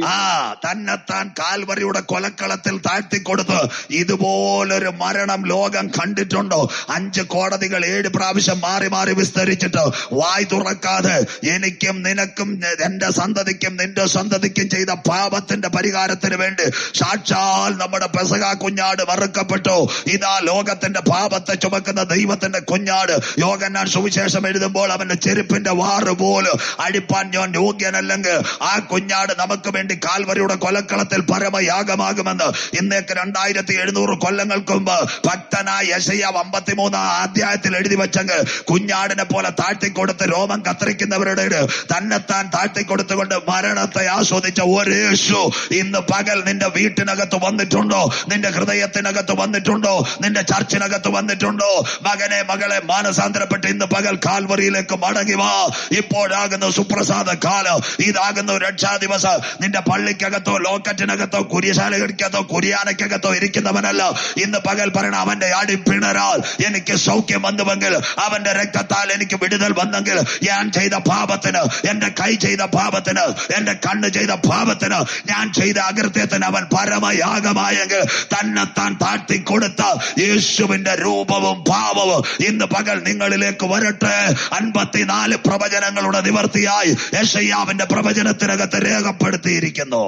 തന്നെത്താൻ കാൽവറിയുടെ കൊലക്കളത്തിൽ താഴ്ത്തിക്കൊടുത്ത്. ഇതുപോലൊരു മരണം ലോകം കണ്ടിട്ടുണ്ടോ? 5 കോടതികൾ 7 പ്രാവശ്യം മാറി മാറി വിസ്തരിച്ചിട്ട് വായ് തുറക്കാതെ എനിക്കും നിനക്കും എന്റെ സന്തതിക്കും നിന്റെ സന്തതിക്കും ചെയ്ത പാപത്തിന്റെ പരിഹാരത്തിന് വേണ്ടി സാക്ഷാൽ നമ്മുടെ പെസഹ കുഞ്ഞാട് മറുക്കപ്പെട്ടു. ഇതാ ലോകത്തിന്റെ പാപത്തെ ചുമക്കുന്ന ദൈവത്തിന്റെ കുഞ്ഞാട്. യോഹന്നാൻ സുവിശേഷം എഴുതുമ്പോൾ അവന്റെ ചെരുപ്പിന്റെ വാറ് പോലും അടിപ്പാൻ ഞാൻ യോഗ്യനല്ലെങ്കിൽ ആ കുഞ്ഞാട് നമുക്ക് വേണ്ടി കാൽവരിയുടെ കൊലക്കളത്തിൽ പരമയാഗമാകുമെന്ന് ഇന്നേക്ക് 2700 കൊല്ലങ്ങൾക്ക് മുമ്പ് ഭക്തനായ യെശയ്യാവ് 53 അധ്യായത്തിൽ എഴുതി വെച്ചെങ്കിൽ കുഞ്ഞാടിനെ പോലെ താഴ്ത്തിക്കൊടുത്ത് രോമം കത്തിരിക്കുന്നവരുടെ തന്നെത്താൻ താഴ്ത്തിക്കൊടുത്തുകൊണ്ട് മരണത്തെ ആസ്വദിച്ച ഒരു യേശു ഇന്ന് പകൽ നിന്റെ വീട്ടിനകത്ത് വന്നിട്ടുണ്ടോ? നിന്റെ ഹൃദയത്തിനകത്ത് വന്നിട്ടുണ്ടോ? നിന്റെ ചർച്ചിനകത്ത് വന്നിട്ടുണ്ടോ? മകനെ, മകളെ, മാനസാന്തരപ്പെട്ട് ഇന്ന് പകൽ കാൽവറിയിലേക്ക് മടങ്ങി വാ. ഇപ്പോഴാകുന്ന സുപ്രസാദ കാലം, ഇതാകുന്ന രക്ഷാ ദിവസം. നിന്റെ പള്ളിക്കകത്തോ ലോക്കറ്റിനകത്തോ കുരിശാലകൾക്കകത്തോ കുരിയാനക്കകത്തോ ഇരിക്കുന്നവനല്ല. ഇന്ന് പകൽ പറയണം, അവന്റെ അടിപ്പിണരാൽ എനിക്ക് സൗഖ്യം വന്നുവെങ്കിൽ, അവന്റെ രക്തത്താൽ എനിക്ക് വിടുതൽ വന്നെങ്കിൽ, ഞാൻ ചെയ്ത പാപത്തിന്, എന്റെ കൈ ചെയ്ത പാപത്തിന്, എന്റെ കണ്ണ് ചെയ്ത പാപത്തിന്, ഞാൻ ചെയ്ത അകൃത്യത്തിന് അവൻ പരമയാഗമായെങ്കിൽ തന്നെത്താൻ താഴ്ത്തിക്കൊടുത്ത യേശുവിന്റെ രൂപവും ഭാവവും ഇന്ന് പകൽ നിങ്ങളിലേക്ക് വരട്ടെ. 54 പ്രവചനങ്ങളുടെ നിവർത്തിയായി യെശയ്യാവിന്റെ പ്രവചനത്തിനകത്ത് രേഖപ്പെടുത്തിയിരിക്കുന്നു.